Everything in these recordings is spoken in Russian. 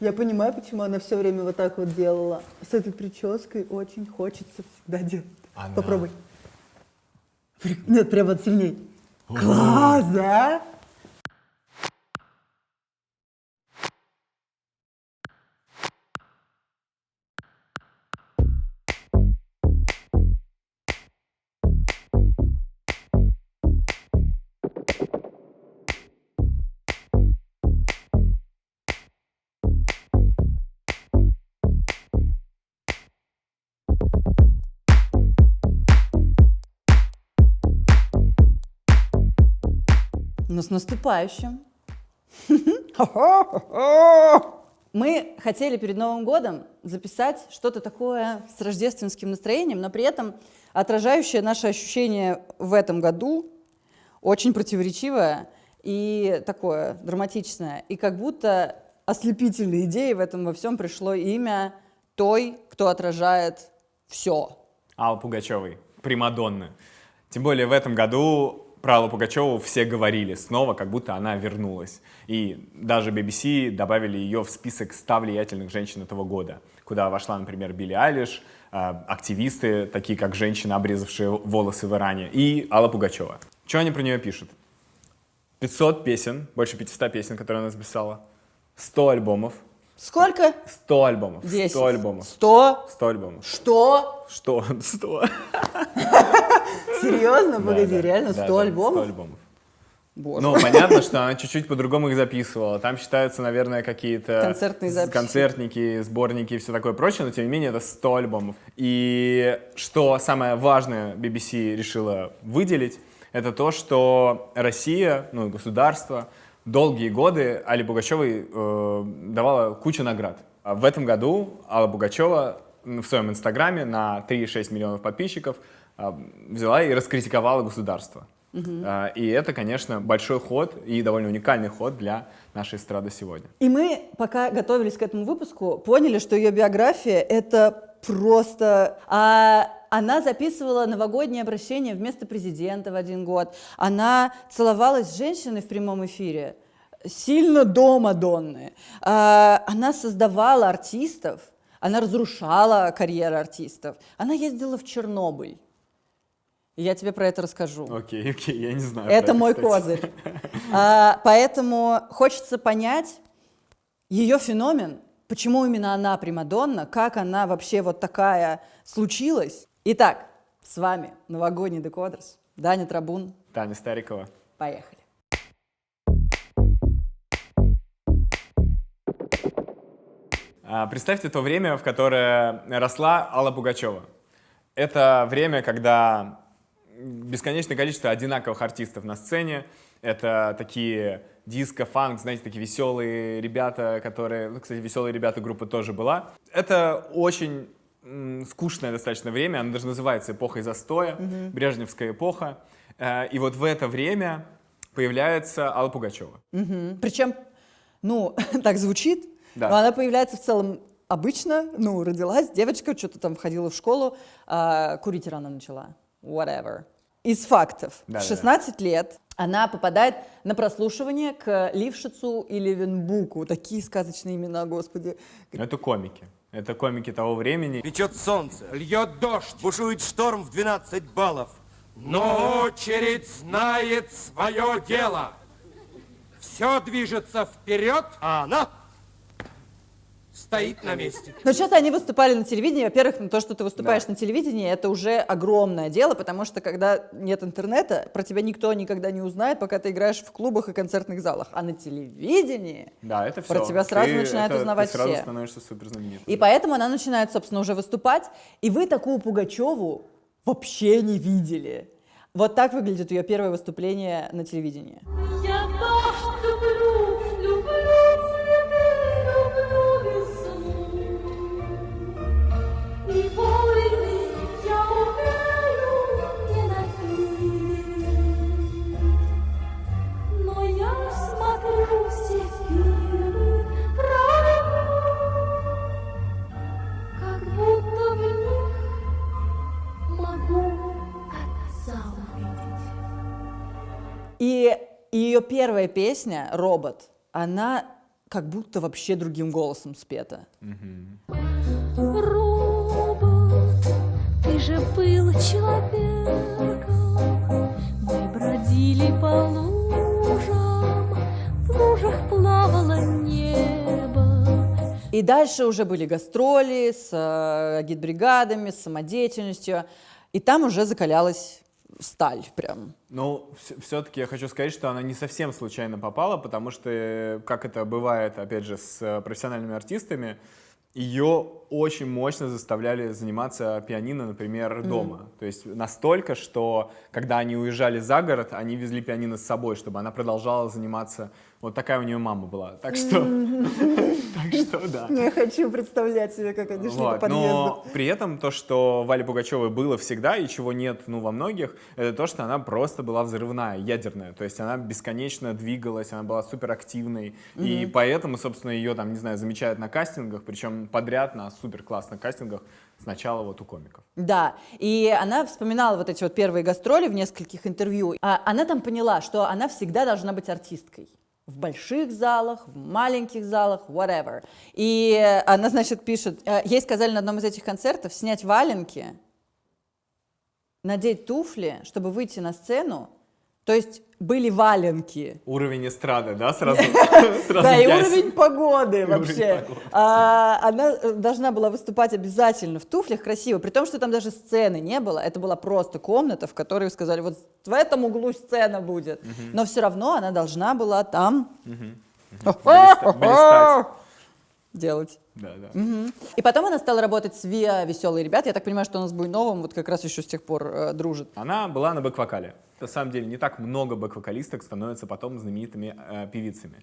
Я понимаю, почему она все время вот так вот делала. С этой прической очень хочется всегда делать. Попробуй. Нет, прям вот сильней. Класс, да? Ну, с наступающим. Мы хотели перед Новым годом записать что-то такое с рождественским настроением, но при этом отражающее наши ощущения в этом году, очень противоречивое и такое драматичное. И как будто ослепительной идеей в этом во всем пришло имя той, кто отражает все. Аллы Пугачевой, примадонны. Тем более в этом году про Аллу Пугачеву все говорили снова, как будто она вернулась. И даже BBC добавили ее в список 100 влиятельных женщин этого года, куда вошла, например, Билли Айлиш, активисты, такие как женщины, обрезавшие волосы в Иране, и Алла Пугачева. Что они про нее пишут? 500 песен, больше 500 песен, которые она записала, 100 альбомов. Сколько? 100 альбомов. 10. 100 альбомов. 100? 100 альбомов. Что? Что? 100. Серьезно? Погоди, Да, реально 100 да, альбомов? 100 альбомов. Боже. Ну, понятно, что она чуть-чуть по-другому их записывала. Там считаются, наверное, какие-то Концертные записи. концертники, сборники и все такое прочее, но тем не менее это 100 альбомов. И что самое важное BBC решила выделить, это то, что Россия, ну, государство, долгие годы Алле Пугачевой давала кучу наград. А в этом году Алла Пугачева в своем инстаграме на 3,6 миллионов подписчиков взяла и раскритиковала государство. И это, конечно, большой ход и довольно уникальный ход для нашей эстрады сегодня. И мы, пока готовились к этому выпуску, поняли, что ее биография — это просто... Она записывала новогоднее обращение вместо президента в один год. Она целовалась с женщиной в прямом эфире, сильно до Мадонны. Она создавала артистов, она разрушала карьеру артистов. Она ездила в Чернобыль. И я тебе про это расскажу. Окей, я не знаю. Это мой козырь. Поэтому хочется понять ее феномен, почему именно она примадонна, как она вообще вот такая случилась. Итак, с вами новогодний декодерс. Даня Трабун. Таня Старикова. Поехали. Представьте то время, в которое росла Алла Пугачева. Это время, когда бесконечное количество одинаковых артистов на сцене. Это такие диско, фанк, знаете, такие веселые ребята, которые... Ну, кстати, веселые ребята группы тоже была. Это очень скучное достаточно время. Оно даже называется эпохой застоя, брежневская эпоха. И вот в это время появляется Алла Пугачева. Причем, ну, так звучит, Да. но она появляется в целом обычно. Ну, родилась девочка, что-то там входила в школу, курить рано начала. Whatever. Из фактов. Да, в 16 лет она попадает на прослушивание к Лившицу и Левенбуку. Такие сказочные имена, господи. Это комики. Это комики того времени. Печет солнце, льет дождь, бушует шторм в 12 баллов. Но очередь знает свое дело. Все движется вперед, а она стоит на месте. Но что-то они выступали на телевидении. Во-первых, то, что ты выступаешь на телевидении, это уже огромное дело, потому что когда нет интернета, про тебя никто никогда не узнает, пока ты играешь в клубах и концертных залах. А на телевидении Да, это все. про тебя сразу начинают узнавать ты сразу все. становишься супер знаменитым. И поэтому она начинает, собственно, уже выступать. И вы такую Пугачеву вообще не видели. Вот так выглядит ее первое выступление на телевидении. Я дождь люблю, люблю цветы, люблю весну. И войны я умею ненавидеть. Но я смотрю все фильмы про любовь, как будто в них могу отца увидеть. И ее первая песня «Робот», она как будто вообще другим голосом спето. Робот, ты же был человеком. Мы бродили по лужам, в лужах плавало небо. И дальше уже были гастроли с агитбригадами, с самодеятельностью, и там уже закалялась сталь прям. Ну, все-таки я хочу сказать, что она не совсем случайно попала, потому что, как это бывает, опять же, с профессиональными артистами, ее очень мощно заставляли заниматься пианино, например, дома. То есть настолько, что когда они уезжали за город, они везли пианино с собой, чтобы она продолжала заниматься. Вот такая у нее мама была. Так что, да. Я хочу представлять себе, как они шли по Вот. подъезду. Но при этом то, что Вале Пугачевой было всегда и чего нет, ну, во многих, это то, что она просто была взрывная, ядерная. То есть она бесконечно двигалась, она была суперактивной. И поэтому, собственно, ее там, не знаю, замечают на кастингах, причем подряд на супер классных кастингах, сначала вот у комиков. Да, и она вспоминала вот эти вот первые гастроли в нескольких интервью. Она там поняла, что она всегда должна быть артисткой. В больших залах, в маленьких залах, whatever. И она, значит, пишет, ей сказали на одном из этих концертов снять валенки, надеть туфли, чтобы выйти на сцену. То есть были валенки. Уровень эстрады, да, сразу? Да, и уровень погоды вообще. Она должна была выступать обязательно в туфлях красиво, при том, что там даже сцены не было. Это была просто комната, в которой сказали, вот в этом углу сцена будет. Но все равно она должна была там Блистать. делать. Да, да. И потом она стала работать с ВИА «Веселые ребята». Я так понимаю, что она с Буйновым вот как раз еще с тех пор дружит. Она была на бэк-вокале. На самом деле не так много бэк-вокалисток становятся потом знаменитыми певицами.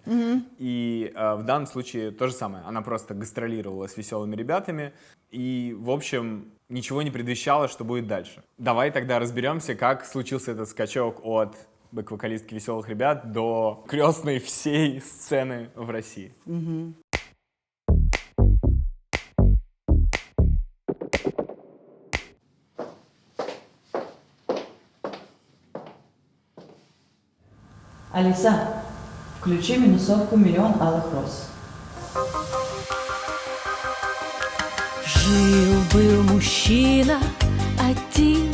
И в данном случае то же самое. Она просто гастролировала с «Веселыми ребятами». И, в общем, ничего не предвещало, что будет дальше. Давай тогда разберемся, как случился этот скачок от бэк-вокалистки «Веселых ребят» до крестной всей сцены в России. Алиса, включи минусовку «Миллион алых роз». Жил-был мужчина один,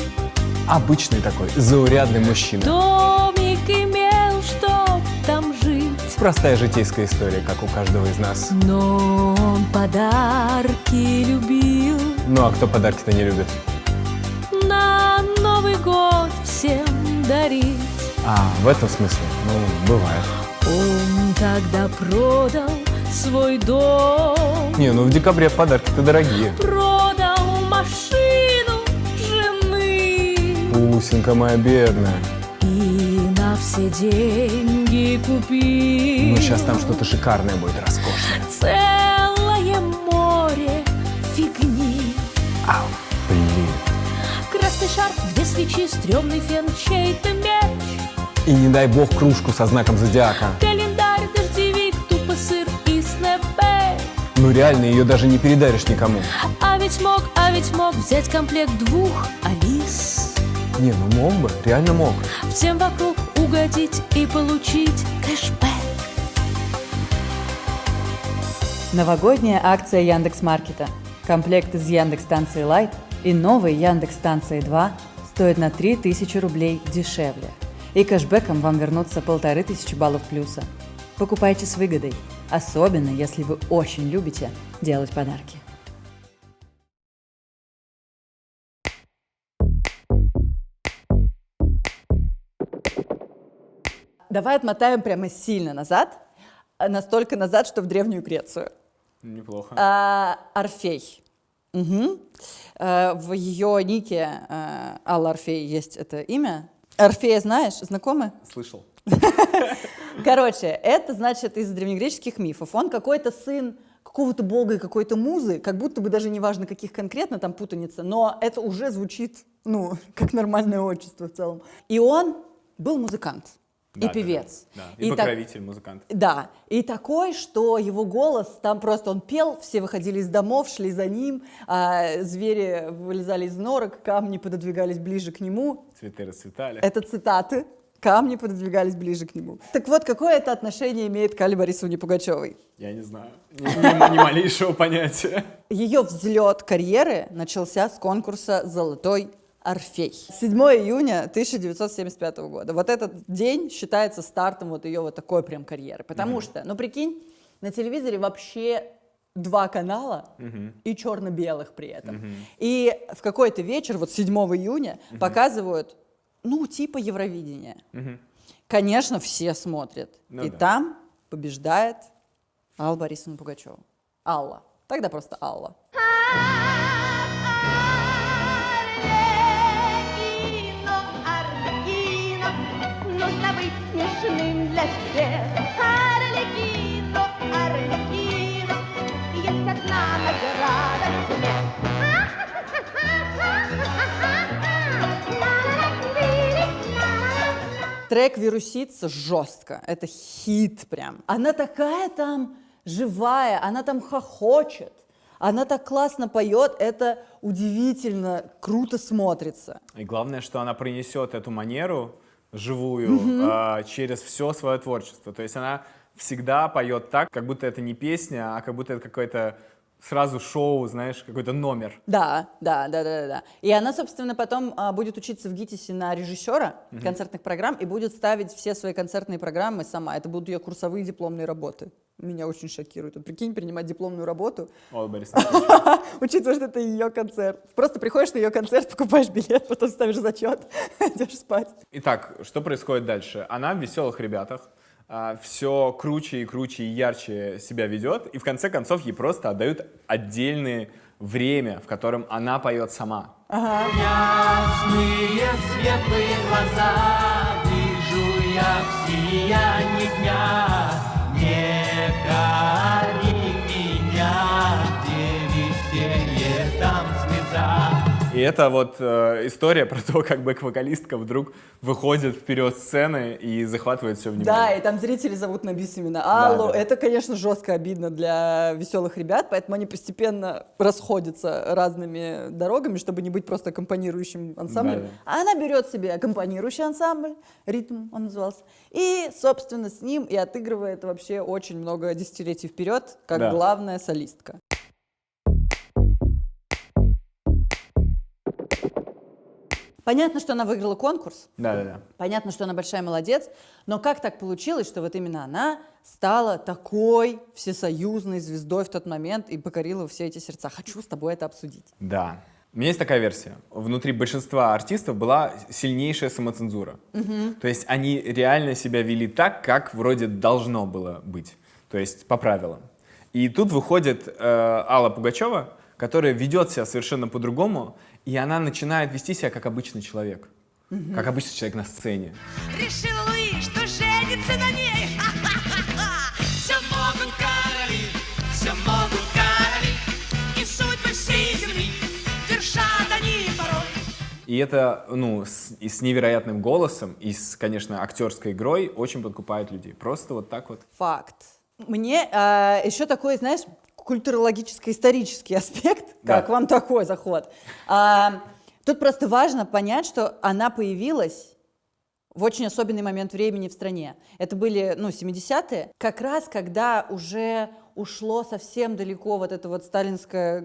Обычный такой, заурядный мужчина. домик имел, чтоб там жить. Простая житейская история, как у каждого из нас. Но он подарки любил, Ну а кто подарки-то не любит? на Новый год всем дарить. А, в этом смысле? Ну, бывает. Он тогда продал свой дом, Не, ну в декабре подарки-то дорогие. продал машину жены Пусенька моя бедная. и на все деньги купил Ну сейчас там что-то шикарное будет, роскошное. целое море фигни. Ау, блин. Красный шарф, 2 свечи, стрёмный фен, чей-то мяч, И не дай бог кружку со знаком зодиака. календарь, дождевик, тупо сыр и снэпбэк. Ну реально, ее даже не передаришь никому. А ведь мог взять комплект 2 Алис. Не, ну мог бы, реально мог. Всем вокруг угодить и получить кэшбэк. Новогодняя акция Яндекс.Маркета. Комплект из Яндекс-станции Лайт и новой Яндекс-станции 2 стоят на 3000 рублей дешевле. И кэшбэком вам вернутся 1500 баллов плюса. Покупайте с выгодой, особенно если вы очень любите делать подарки. Давай отмотаем прямо сильно назад, настолько назад, что в Древнюю Грецию. Неплохо. Орфей. В ее нике Алла Орфей есть это имя. Орфея знаешь? Знакомы? Слышал. Короче, это значит из древнегреческих мифов. Он какой-то сын какого-то бога и какой-то музы, как будто бы даже не важно, каких конкретно, там путаница, но это уже звучит, ну, как нормальное отчество в целом. И он был музыкант. Да, И певец. Да. И так- покровитель, музыкант. Да, и такой, что его голос, там просто он пел, все выходили из домов, шли за ним, звери вылезали из норок, камни пододвигались ближе к нему. Цветы расцветали. Это цитаты, камни пододвигались ближе к нему. Так вот, какое это отношение имеет к Алле Борисовне Пугачевой? Я не знаю. Ни малейшего понятия. Ее взлет карьеры начался с конкурса «Золотой Орфей». 7 июня 1975 года. Вот этот день считается стартом вот ее вот такой прям карьеры. Потому что, ну прикинь, на телевизоре вообще 2 канала и черно-белых при этом. И в какой-то вечер, вот 7 июня, показывают, ну, типа Евровидения. Конечно, все смотрят. Ну и да. там побеждает Алла Борисовна Пугачева. Алла. Тогда просто Алла. Арлекино, нужно быть смешным для всех. Арлекино, Арлекино, есть одна награда Трек вирусится жестко. Это хит прям. Она такая там живая, она там хохочет. Она так классно поет, это удивительно круто смотрится. И главное, что она принесет эту манеру живую через все свое творчество. То есть она всегда поет так, как будто это не песня, а как будто это какое-то сразу шоу, знаешь, какой-то номер. Да. И она, собственно, потом будет учиться в ГИТИСе на режиссера концертных программ и будет ставить все свои концертные программы сама. Это будут ее курсовые дипломные работы. Меня очень шокирует. Вот прикинь, принимать дипломную работу, Алла Борис. учитывая, что это ее концерт. Просто приходишь на ее концерт, покупаешь билет, потом ставишь зачет, идешь спать. Итак, что происходит дальше? Она в «Веселых ребятах» все круче и круче и ярче себя ведет, и в конце концов ей просто отдают отдельное время, в котором она поет сама. Ясные светлые глаза вижу я в сиянии дня. Не кори меня, где веселье, там слеза. И это вот история про то, как бэк-вокалистка вдруг выходит вперед сцены и захватывает все внимание. Да, и там зрители зовут на бис именно Аллу. Да. Это, конечно, жестко обидно для «Веселых ребят», поэтому они постепенно расходятся разными дорогами, чтобы не быть просто аккомпанирующим ансамблем. Да. А она берет себе аккомпанирующий ансамбль, «Ритм» он назывался, и, собственно, с ним и отыгрывает вообще очень много десятилетий вперед, как Да. главная солистка. Понятно, что она выиграла конкурс. Да. Понятно, что она большая молодец, но как так получилось, что вот именно она стала такой всесоюзной звездой в тот момент и покорила все эти сердца? Хочу с тобой это обсудить. Да. У меня есть такая версия. Внутри большинства артистов была сильнейшая самоцензура. То есть они реально себя вели так, как вроде должно было быть. То есть по правилам. И тут выходит Алла Пугачева, которая ведет себя совершенно по-другому, и она начинает вести себя как обычный человек. Как обычный человек на сцене. Решил Луи, что женится на ней. Все могут короли, и судьбы всей земли вершат они порой. И это, и с невероятным голосом, и с, конечно, актерской игрой очень подкупает людей. Просто вот так вот. Факт. Мне еще такой, знаешь, культурологическо-исторический аспект, Да. как вам такой заход. Тут просто важно понять, что она появилась в очень особенный момент времени в стране. Это были, 70-е, как раз когда уже ушло совсем далеко вот это вот сталинское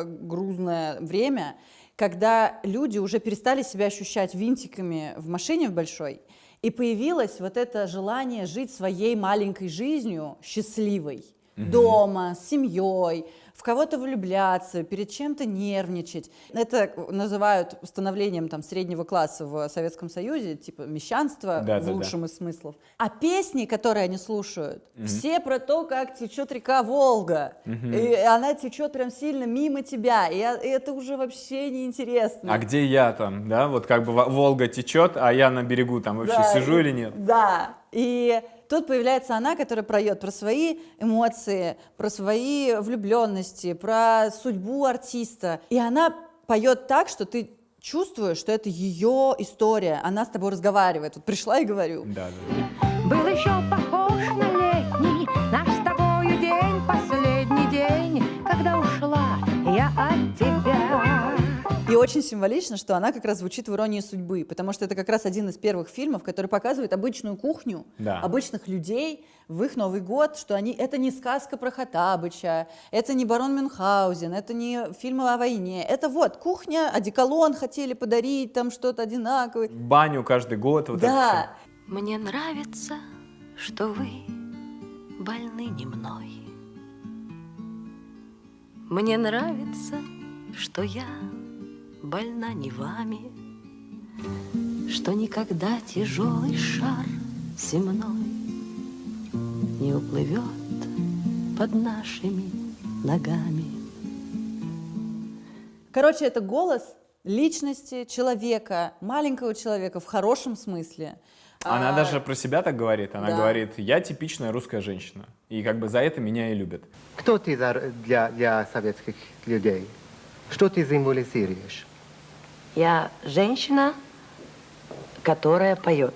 грузное время, когда люди уже перестали себя ощущать винтиками в машине в большой, и появилось вот это желание жить своей маленькой жизнью, счастливой, дома, с семьей, в кого-то влюбляться, перед чем-то нервничать. Это называют становлением там, среднего класса в Советском Союзе, типа мещанство в лучшем из смыслов. А песни, которые они слушают, все про то, как течет река Волга. И она течет прям сильно мимо тебя. И это уже вообще неинтересно. А где я там, да? Вот как бы Волга течет, а я на берегу там вообще сижу или нет? Да. И тут появляется она, которая поет про свои эмоции, про свои влюбленности, про судьбу артиста. И она поет так, что ты чувствуешь, что это ее история. Она с тобой разговаривает. Вот пришла и говорю. Да. Был еще похож на летний наш с тобою день, последний день, когда ушла я от тебя. И очень символично, что она как раз звучит в «Иронии судьбы», потому что это как раз один из первых фильмов, который показывает обычную кухню, Да. обычных людей в их Новый год, что это не сказка про Хоттабыча, это не барон Мюнхгаузен, это не фильмы о войне. Это вот кухня, одеколон хотели подарить, там что-то одинаковое. В баню каждый год. Вот это Да, Мне нравится, что вы больны не мной. Мне нравится, что я больна не вами, что никогда тяжелый шар земной не уплывет под нашими ногами. короче, это голос личности человека, маленького человека в хорошем смысле. Она даже про себя так говорит. Она Да. говорит, я типичная русская женщина. И как бы за это меня и любят. Кто ты для советских людей? Что ты символизируешь? Я женщина, которая поет.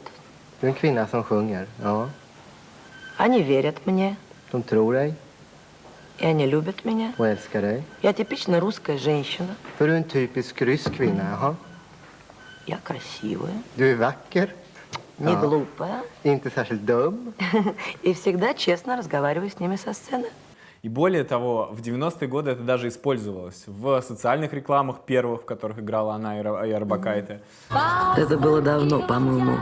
Du är en kvinna som sjunger. Ja. Они верят мне, De tror dig и они любят меня. och älskar dig. Я типично русская женщина. För du är en typisk rysk kvinna, jaha. Я красивая, Du är vacker, не Ja. глупая inte särskilt dum. и всегда честно разговариваю с ними со сцены. И более того, в 90-е годы это даже использовалось в социальных рекламах первых, в которых играла она и Орбакайте. Это было давно, по-моему,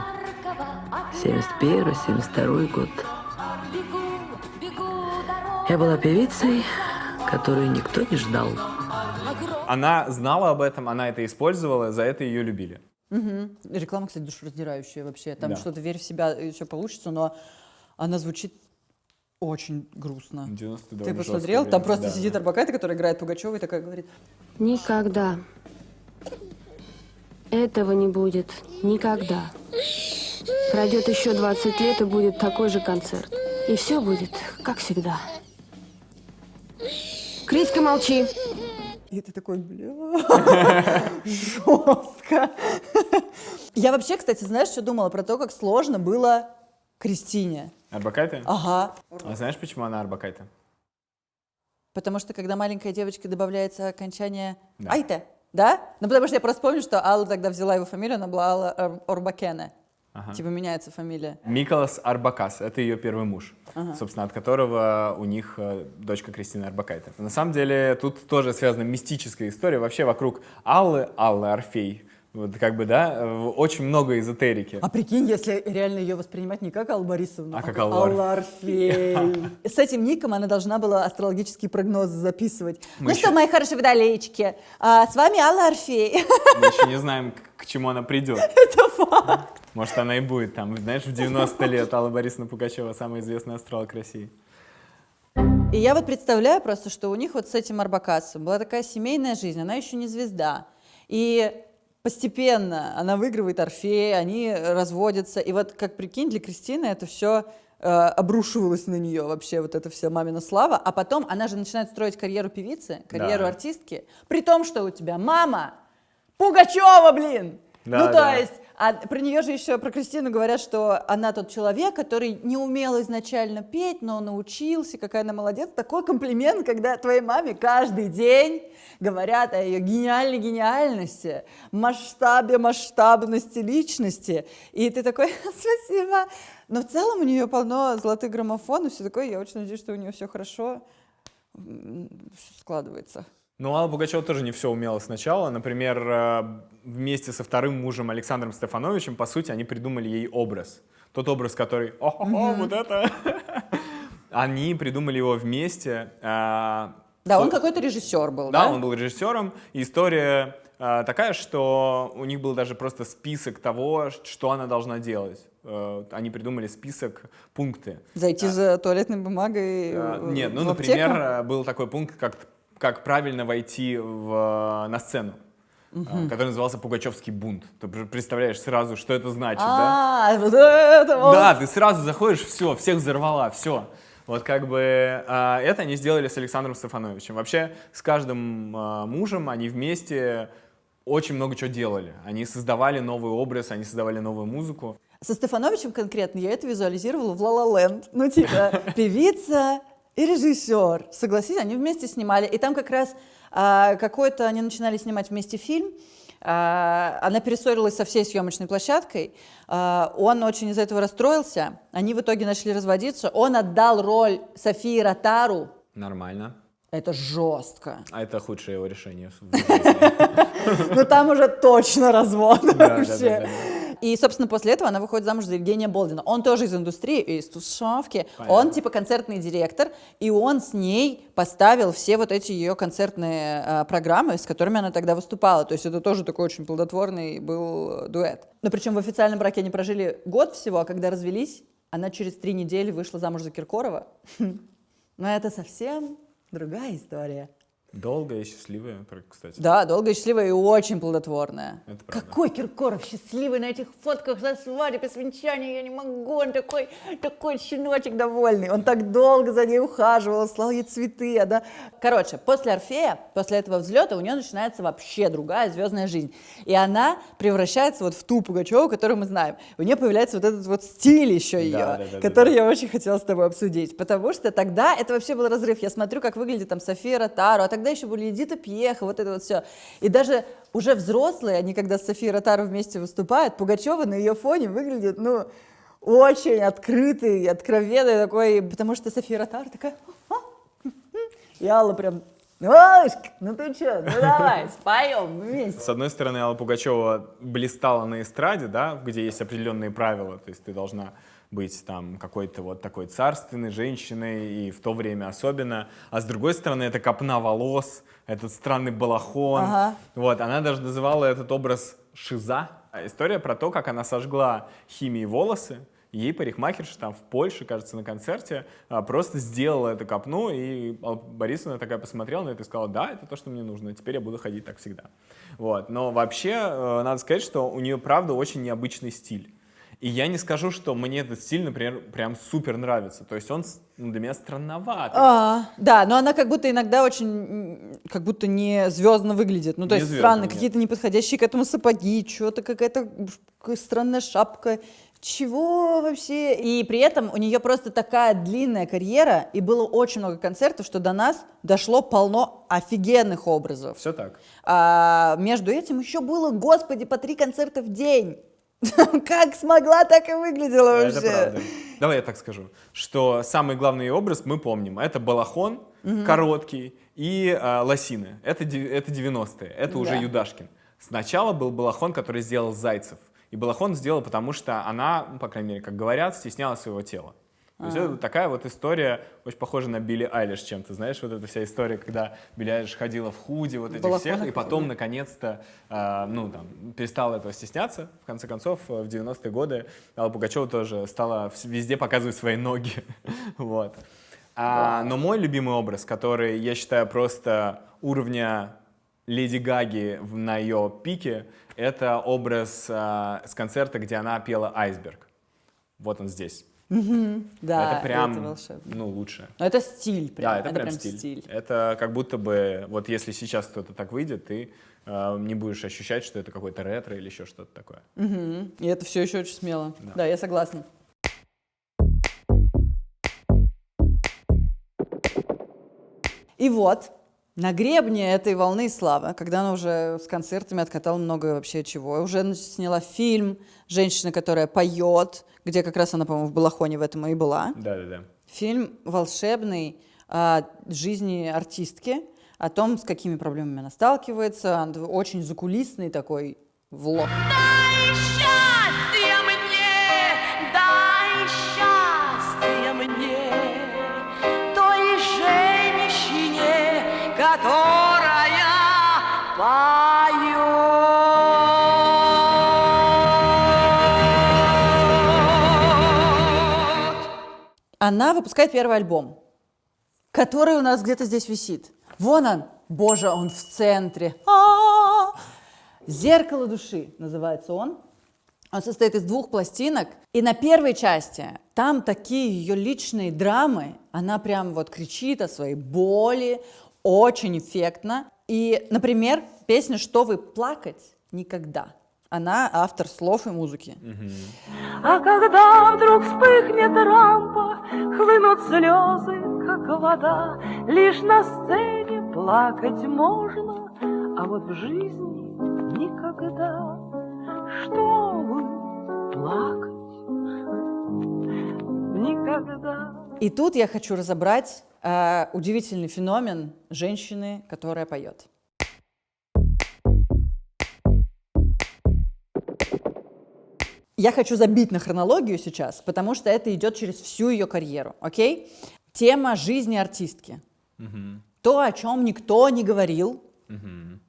71-й, 72-й год. Я была певицей, которую никто не ждал. Она знала об этом, она это использовала, за это ее любили. Реклама, кстати, душераздирающая вообще. Там Да. что-то «Верь в себя» и все получится, но она звучит очень грустно. 90-е Ты довольно посмотрел? жесткое Там время. просто Да, сидит да. Орбакайте, которая играет Пугачева, и такая говорит: Никогда. Этого не будет. Никогда. Пройдет еще 20 лет, и будет такой же концерт. И все будет, как всегда. Криська, молчи. И ты такой, бля, жестко. Я вообще, кстати, знаешь, что думала про то, как сложно было Кристине? Орбакайте? Ага. А знаешь, почему она Орбакайте? Потому что, когда маленькая девочка добавляется окончание Да. «айте», да? Ну, потому что я просто помню, что Алла тогда взяла его фамилию, она была Алла Орбакене. Ага. Типа меняется фамилия. Миколас Арбакас, это ее первый муж, собственно, от которого у них дочка Кристина Орбакайте. На самом деле тут тоже связана мистическая история вообще вокруг Аллы Орфей. Вот как бы, да, очень много эзотерики. А прикинь, если реально ее воспринимать не как Алла Борисовна, А как Алла Орфей. С этим ником она должна была астрологические прогнозы записывать. Мы Ну еще- что, мои хорошие водолейчики, с вами Алла Орфей. Мы еще не знаем, к чему она придет. Это факт. Может, она и будет там, знаешь, в 90 лет Алла Борисовна Пугачева, самый известный астролог России. И я вот представляю просто, что у них вот с этим Орбакасом была такая семейная жизнь, она еще не звезда. И постепенно она выигрывает Орфея, они разводятся. И вот, как прикинь, для Кристины это все обрушивалось на нее вообще, вот эта вся мамина слава. А потом она же начинает строить карьеру певицы, карьеру Да. артистки, при том, что у тебя мама Пугачева, блин! Да, Ну, то да. есть, а про нее же еще, про Кристину говорят, что она тот человек, который не умел изначально петь, но научился, какая она молодец. Такой комплимент, когда твоей маме каждый день говорят о ее гениальной гениальности, масштабности личности. И ты такой, спасибо. Но в целом у нее полно золотых граммофонов, все такое. Я очень надеюсь, что у нее все хорошо складывается. Ну, Алла Пугачева тоже не все умела сначала. Например, вместе со вторым мужем Александром Стефановичем, по сути, они придумали ей образ. Тот образ, который, вот это. Они придумали его вместе. Да, он какой-то режиссер был, Да, да? он был режиссером. И история такая, что у них был даже просто список того, что она должна делать. Они придумали список, пункты. Зайти за туалетной бумагой Нет, ну, в аптеку? например, был такой пункт, как правильно войти на сцену, который назывался «Пугачевский бунт». Ты представляешь сразу, что это значит, да? Вот это вот. Да, ты сразу заходишь, все, всех взорвала, все. Вот как бы это они сделали с Александром Стефановичем. Вообще с каждым мужем они вместе очень много чего делали. Они создавали новый образ, они создавали новую музыку. Со Стефановичем конкретно я это визуализировала в «Ла Ла Ленд». Ну, типа, певица и режиссер. Согласись, они вместе снимали. И там как раз какой-то они начинали снимать вместе фильм. Она перессорилась со всей съемочной площадкой. Он очень из-за этого расстроился. Они в итоге начали разводиться. Он отдал роль Софии Ротару. Нормально. Это жестко. А это худшее его решение в жизни. Ну там уже точно развод Да. вообще. И, собственно, после этого она выходит замуж за Евгения Болдина. Он тоже из индустрии, из тусовки. Понятно. Он типа концертный директор, и он с ней поставил все вот эти ее концертные программы, с которыми она тогда выступала. То есть это тоже такой очень плодотворный был дуэт. Но причем в официальном браке они прожили год всего, а когда развелись, она через 3 недели вышла замуж за Киркорова. Но это совсем другая история. Долгая и счастливая, кстати. Да, долгая, счастливая и очень плодотворная. Это правда. Какой Киркоров счастливый на этих фотках со свадьбы, с венчанием, я не могу, он такой щеночек довольный. Он так долго за ней ухаживал, слал ей цветы. Да? Короче, после «Орфея», после этого взлета у нее начинается вообще другая звездная жизнь. И она превращается вот в ту Пугачеву, которую мы знаем. У нее появляется вот этот вот стиль еще ее, который я очень хотела с тобой обсудить. Потому что тогда это вообще был разрыв. Я смотрю, как выглядит там София Ротару, а тогда еще были Эдита Пьеха, вот это вот все. И даже уже взрослые, они когда с Софией Ротару вместе выступают, Пугачева на ее фоне выглядит, ну, очень открытый, откровенный такой, потому что София Ротару такая... И Алла прям... Аллочка, ну ты что, ну давай, споем вместе. С одной стороны, Алла Пугачева блистала на эстраде, да, где есть определенные правила, то есть ты должна быть там какой-то вот такой царственной женщиной, и в то время особенно. А с другой стороны, это копна волос, этот странный балахон. Ага. Вот, она даже называла этот образ «шиза». История про то, как она сожгла химией волосы. Ей парикмахерша там в Польше, кажется, на концерте просто сделала эту копну, и Алла Борисовна такая посмотрела на это и сказала: да, это то, что мне нужно, теперь я буду ходить так всегда. Вот. Но вообще, надо сказать, что у нее, правда, очень необычный стиль. И я не скажу, что мне этот стиль, например, прям супер нравится. То есть он для меня странноватый. Да, но она как будто иногда очень, как будто не звездно выглядит. Ну, то есть странно, какие-то неподходящие к этому сапоги, что-то какая-то странная шапка. Чего вообще? И при этом у нее просто такая длинная карьера, и было очень много концертов, что до нас дошло полно офигенных образов. Все так. А между этим еще было, господи, по 3 концерта в день. Как смогла, так и выглядела вообще. Это правда. Давай я так скажу, что самый главный образ мы помним. Это балахон короткий и лосины. Это 90-е, это уже Юдашкин. Сначала был балахон, который сделал Зайцев. И балахон сделал, потому что она, по крайней мере, как говорят, стесняла своего тела. То есть это такая вот история, очень похожа на Билли Айлиш чем-то, знаешь, вот эта вся история, когда Билли Айлиш ходила в худи, вот этих всех, и потом, наконец-то, перестала этого стесняться. В конце концов, в 90-е годы Алла Пугачева тоже стала везде показывать свои ноги. Вот. Но мой любимый образ, который, я считаю, просто уровня Леди Гаги на ее пике, это образ с концерта, где она пела «Айсберг». Вот он здесь. Да, это прям, это волшебно. Лучше. Но это стиль прям. Да, это прям стиль. Это как будто бы, вот если сейчас кто-то так выйдет, ты не будешь ощущать, что это какой-то ретро или еще что-то такое. И это все еще очень смело. Да, я согласна. И вот, на гребне этой волны славы, когда она уже с концертами откатала много вообще чего, уже сняла фильм «Женщина, которая поет», где как раз она, по-моему, в балахоне в этом и была. Да. Фильм волшебный о жизни артистки, о том, с какими проблемами она сталкивается, очень закулисный такой влог. Дай счастье мне, той женщине, которая поет. Она выпускает первый альбом, который у нас где-то здесь висит. Вон он, боже, он в центре. «Зеркало души» называется он. Он состоит из 2 пластинок. И на первой части там такие ее личные драмы. Она прям вот кричит о своей боли, очень эффектно. И, например, песня «Что вы плакать никогда». Она автор слов и музыки. А когда вдруг вспыхнет рампа, хлынут слезы, как вода, лишь на сцене плакать можно, а вот в жизни никогда, чтобы плакать. Никогда. И тут я хочу разобрать удивительный феномен женщины, которая поет. Я хочу забить на хронологию сейчас, потому что это идет через всю ее карьеру, окей? Тема жизни артистки. То, о чем никто не говорил.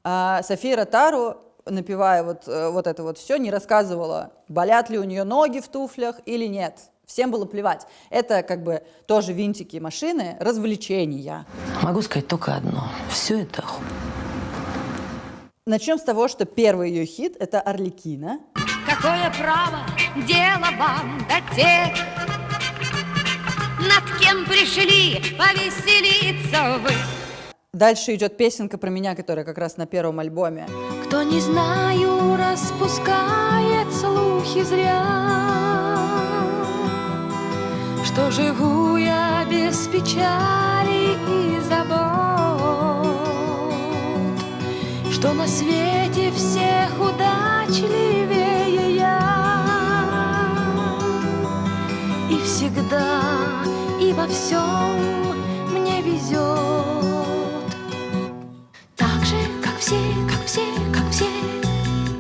София Ротару, напевая вот это вот все, не рассказывала, болят ли у нее ноги в туфлях или нет. Всем было плевать. Это как бы тоже винтики машины, развлечения. Могу сказать только одно. Все это Начнем с того, что первый ее хит — это «Арлекино». Какое право дело вам до тех, над кем пришли повеселиться вы? Дальше идет песенка про меня, которая как раз на первом альбоме. Кто, не знаю, распускает слухи зря, что живу я без печали и забот, что на свете всех удачливее я, и всегда и во всем мне везет. Так же, как все, как все, как все.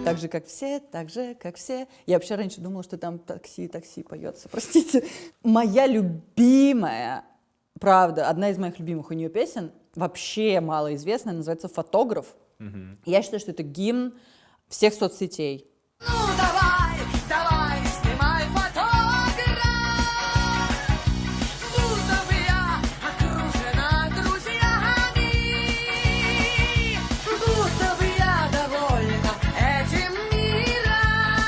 Так же, как все, так же, как все. Я вообще раньше думала, что там такси поется, простите. Моя любимая, правда, одна из моих любимых у нее песен, вообще малоизвестная, называется «Фотограф». Я считаю, что это гимн всех соцсетей. Ну давай, давай, снимай фотограф, будто бы я окружена друзьями, будто бы я довольна этим миром,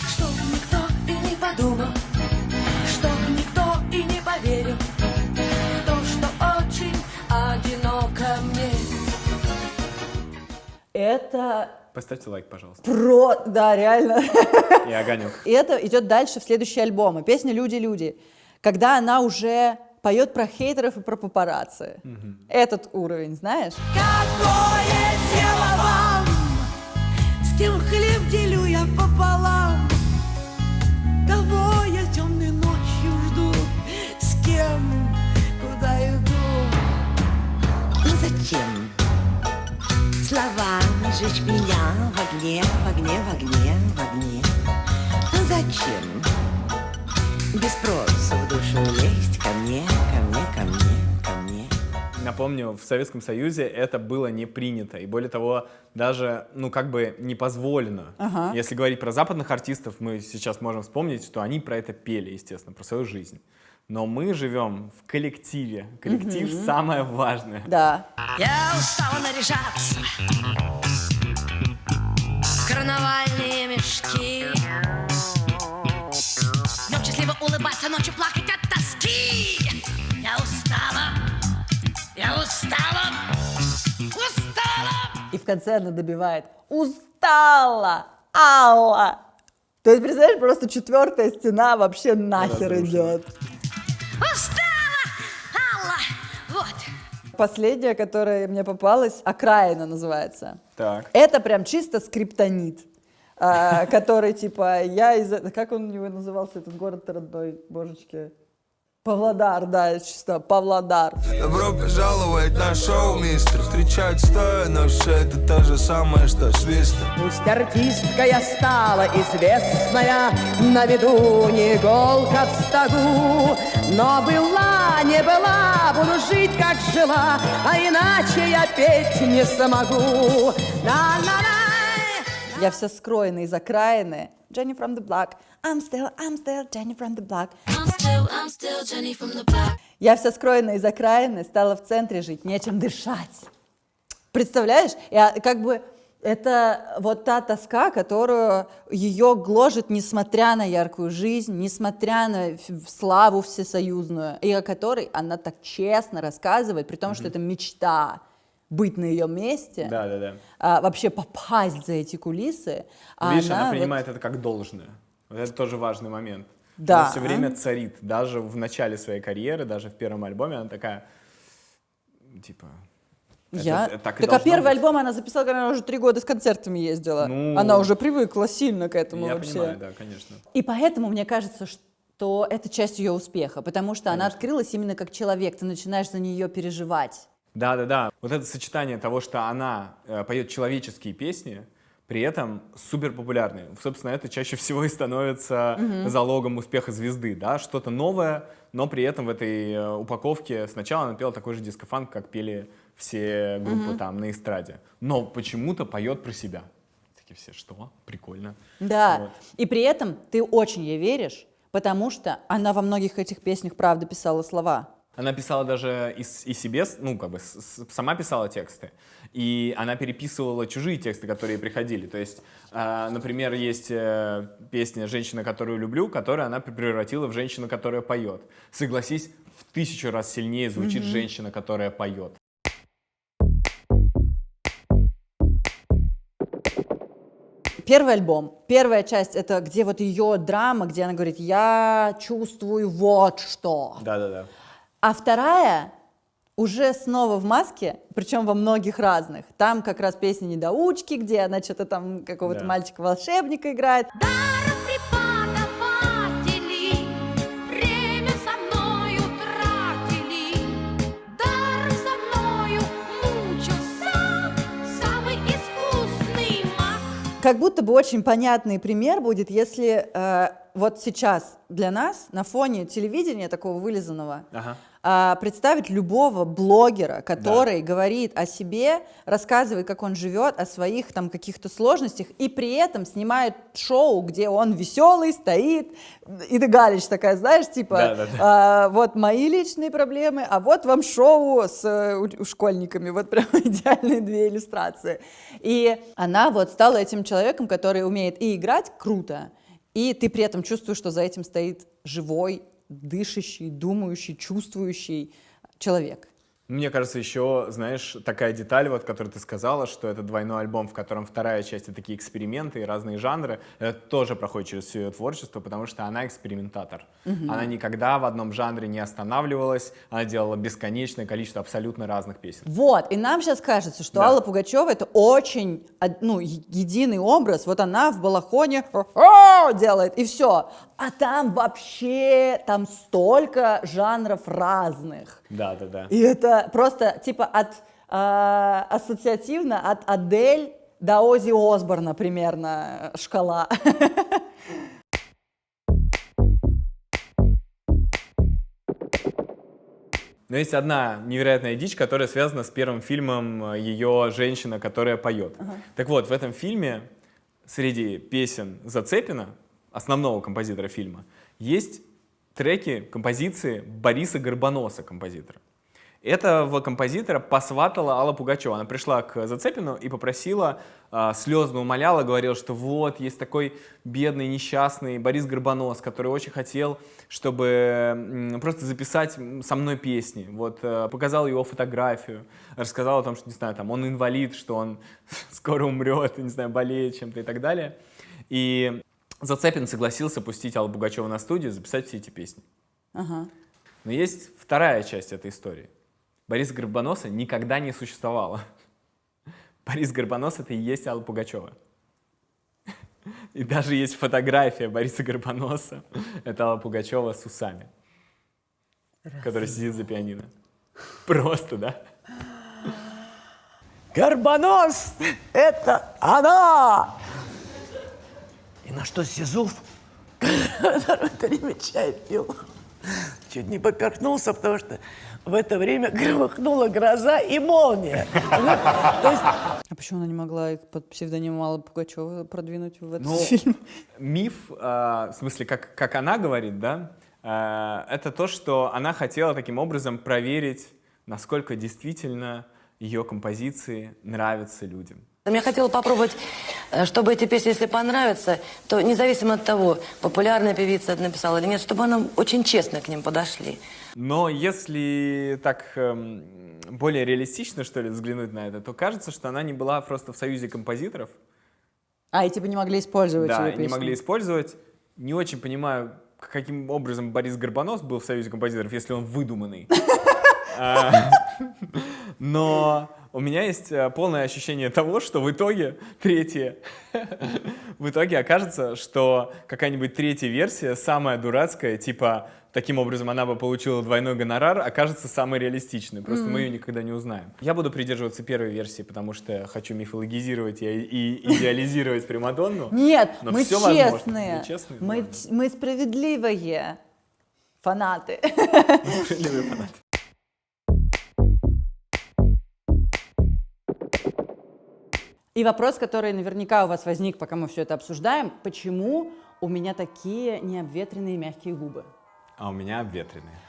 чтоб никто и не подумал, чтоб никто и не поверил в то, что очень одиноко мне. Это Поставьте лайк, пожалуйста. да, реально. И огонек. И это идет дальше в следующие альбомы. Песня «Люди-люди», когда она уже поет про хейтеров и про папарацци. Этот уровень, знаешь? Какое дело вам, с кем хлеб делю я пополам, кого я темной ночью жду, с кем, куда иду. Ну зачем словами жечь меня в огне, в огне, в огне, в огне? Ну зачем без спросу в душу лезть ко мне, ко мне, ко мне, ко мне? Напомню, в Советском Союзе это было не принято. И более того, даже, как бы не позволено. Если говорить про западных артистов, мы сейчас можем вспомнить, что они про это пели, естественно, про свою жизнь. Но мы живем в коллективе. Коллектив самое важное. Да. Я устала наряжаться в карнавальные мешки, днем счастливо улыбаться, ночью плакать от тоски. Я устала, я устала, устала. И в конце она добивает «Устала! Алла!» То есть, представляешь, просто четвертая стена вообще нахер идет. Устала, Алла. Вот. Последняя, которая мне попалась, «Окраина» называется. Так. Это прям чисто скриптонит, который типа как он у него назывался, этот город-то родной, божечки? Павлодар, да, чисто Павлодар. Добро пожаловать на шоу, мистер. Встречать стоя, но все это то же самое, что свист. Пусть артистка я стала известная, на виду не иголка в стогу, но была, не была, буду жить, как жила, а иначе я петь не смогу. Я вся скроена из окраины. Jenny from the block. I'm still Jenny from the block. I'm still Jenny from the block. Я вся скроена из окраины, стала в центре жить, нечем дышать. Представляешь? Как бы это вот та тоска, которую ее гложет, несмотря на яркую жизнь, несмотря на славу всесоюзную, и о которой она так честно рассказывает, при том, что это мечта быть на ее месте, вообще попасть за эти кулисы. Видишь, она принимает это как должное. Вот это тоже важный момент. Да. Она все время царит. Даже в начале своей карьеры, даже в первом альбоме, она такая, типа, Так и а должно первый быть. альбом она записала, когда она уже 3 года с концертами ездила. Ну, она уже привыкла сильно к этому Я вообще. понимаю, да, конечно. И поэтому мне кажется, что это часть ее успеха, потому что она открылась именно как человек, ты начинаешь за нее переживать. Да. Вот это сочетание того, что она поет человеческие песни, при этом супер популярные. Собственно, это чаще всего и становится залогом успеха звезды, да, что-то новое, но при этом в этой упаковке сначала она пела такой же диско-фанк, как пели все группы там на эстраде, но почему-то поет про себя. Такие все, что? Прикольно. Да, Вот. и при этом ты очень ей веришь, потому что она во многих этих песнях правда писала слова. Она писала даже и себе, ну, как бы сама писала тексты, и она переписывала чужие тексты, которые ей приходили. То есть, например, есть песня «Женщина, которую люблю», которую она превратила в «Женщину, которая поет». Согласись, в 1000 раз сильнее звучит «Женщина, которая поет». Первый альбом, первая часть, это где вот ее драма, где она говорит, я чувствую вот что. Да. А вторая уже снова в маске, причем во многих разных. Там как раз песня «Недоучки», где она что-то там какого-то мальчика-волшебника играет. Даром преподаватели время со мною тратили, даром со мною мучился самый искусный маг. Как будто бы очень понятный пример будет, если вот сейчас для нас на фоне телевидения такого вылизанного представить любого блогера, который говорит о себе, рассказывает, как он живет, о своих там каких-то сложностях, и при этом снимает шоу, где он веселый, стоит, и ты Галич такая, знаешь, типа, вот мои личные проблемы, а вот вам шоу с школьниками, вот прям идеальные 2 иллюстрации. И она вот стала этим человеком, который умеет и играть круто, и ты при этом чувствуешь, что за этим стоит живой, дышащий, думающий, чувствующий человек. Мне кажется, еще, знаешь, такая деталь, вот, которую ты сказала, что это двойной альбом, в котором вторая часть — это такие эксперименты и разные жанры, это тоже проходит через все ее творчество, потому что она экспериментатор. Она никогда в одном жанре не останавливалась, она делала бесконечное количество абсолютно разных песен. Вот, и нам сейчас кажется, что Алла Пугачева — это очень, единый образ, вот она в балахоне делает, и все. А там вообще, там столько жанров разных. Да. И это просто типа ассоциативно от Адель до Оззи Осборна примерно шкала. Но есть одна невероятная дичь, которая связана с первым фильмом ее «Женщина, которая поет». Так вот, в этом фильме среди песен Зацепина, основного композитора фильма, есть треки, композиции Бориса Горбоноса, композитора. Этого композитора посватала Алла Пугачева. Она пришла к Зацепину и попросила, слезно умоляла, говорила, что вот, есть такой бедный, несчастный Борис Горбонос, который очень хотел, чтобы просто записать со мной песни. Вот, показала его фотографию, рассказала о том, что, не знаю, там, он инвалид, что он скоро умрет, не знаю, болеет чем-то и так далее. И Зацепин согласился пустить Аллу Пугачеву на студию и записать все эти песни. Но есть вторая часть этой истории. Бориса Горбоноса никогда не существовало. Борис Горбонос — это и есть Алла Пугачева. И даже есть фотография Бориса Горбоноса. Это Алла Пугачева с усами, которая сидит за пианино. Просто, да? Горбонос — это она! И на что Сизуф, который в это время чай пил, чуть не поперхнулся, потому что в это время громыхнула гроза и молния. А почему она не могла их под псевдонимом Аллы Пугачевой продвинуть в этот фильм? Миф, в смысле, как она говорит, да, это то, что она хотела таким образом проверить, насколько действительно ее композиции нравятся людям. Я хотела попробовать, чтобы эти песни, если понравятся, то независимо от того, популярная певица это написала или нет, чтобы нам очень честно к ним подошли. Но если так более реалистично, что ли, взглянуть на это, то кажется, что она не была просто в союзе композиторов. И типа не могли использовать ее песни. Да, не могли использовать. Не очень понимаю, каким образом Борис Горбонос был в союзе композиторов, если он выдуманный. Но у меня есть полное ощущение того, что в итоге в итоге окажется, что какая-нибудь третья версия, самая дурацкая, типа таким образом она бы получила двойной гонорар, окажется самой реалистичной. Просто мы ее никогда не узнаем. Я буду придерживаться первой версии, потому что хочу мифологизировать и идеализировать Примадонну. Нет, но мы всё честные. возможно. Мы честные, Мы справедливые фанаты. Справедливые фанаты. И вопрос, который наверняка у вас возник, пока мы все это обсуждаем, почему у меня такие необветренные мягкие губы? А у меня обветренные.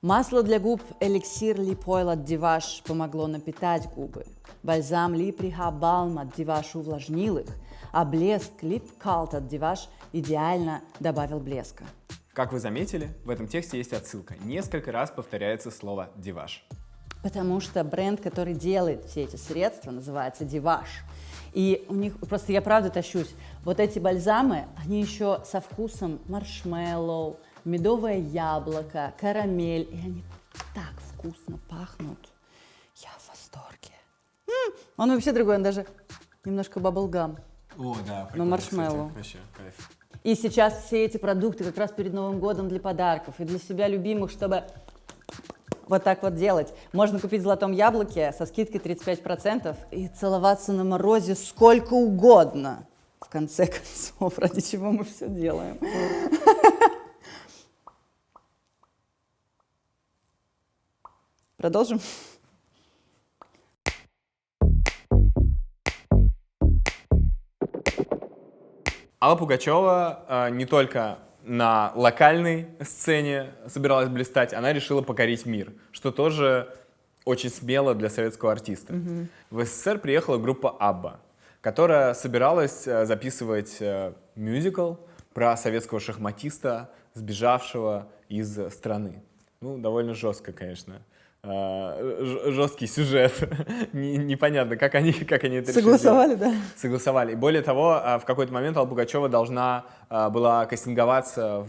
Масло для губ эликсир Липойл от Диваш помогло напитать губы. Бальзам Липриха Балм от Диваш увлажнил их, а блеск Лип Калт от Диваш идеально добавил блеска. Как вы заметили, в этом тексте есть отсылка. Несколько раз повторяется слово «Диваш». Потому что бренд, который делает все эти средства, называется Диваш. И у них, просто я правда тащусь, вот эти бальзамы, они еще со вкусом маршмеллоу, медовое яблоко, карамель, и они так вкусно пахнут. Я в восторге. Он вообще другой, он даже немножко баблгам. О, да, но маршмеллоу. Вообще, кайф. И сейчас все эти продукты как раз перед Новым годом для подарков и для себя любимых, чтобы вот так вот делать. Можно купить в «Золотом яблоке» со скидкой 35% и целоваться на морозе сколько угодно. В конце концов, ради чего мы все делаем. Продолжим? Алла Пугачева не только на локальной сцене собиралась блистать, она решила покорить мир, что тоже очень смело для советского артиста. В СССР приехала группа «Абба», которая собиралась записывать мюзикл про советского шахматиста, сбежавшего из страны. Ну, довольно жестко, конечно. Жесткий сюжет. Непонятно, как они это решили. Согласовали, да? Согласовали. И более того, в какой-то момент Алла Пугачева должна была кастинговаться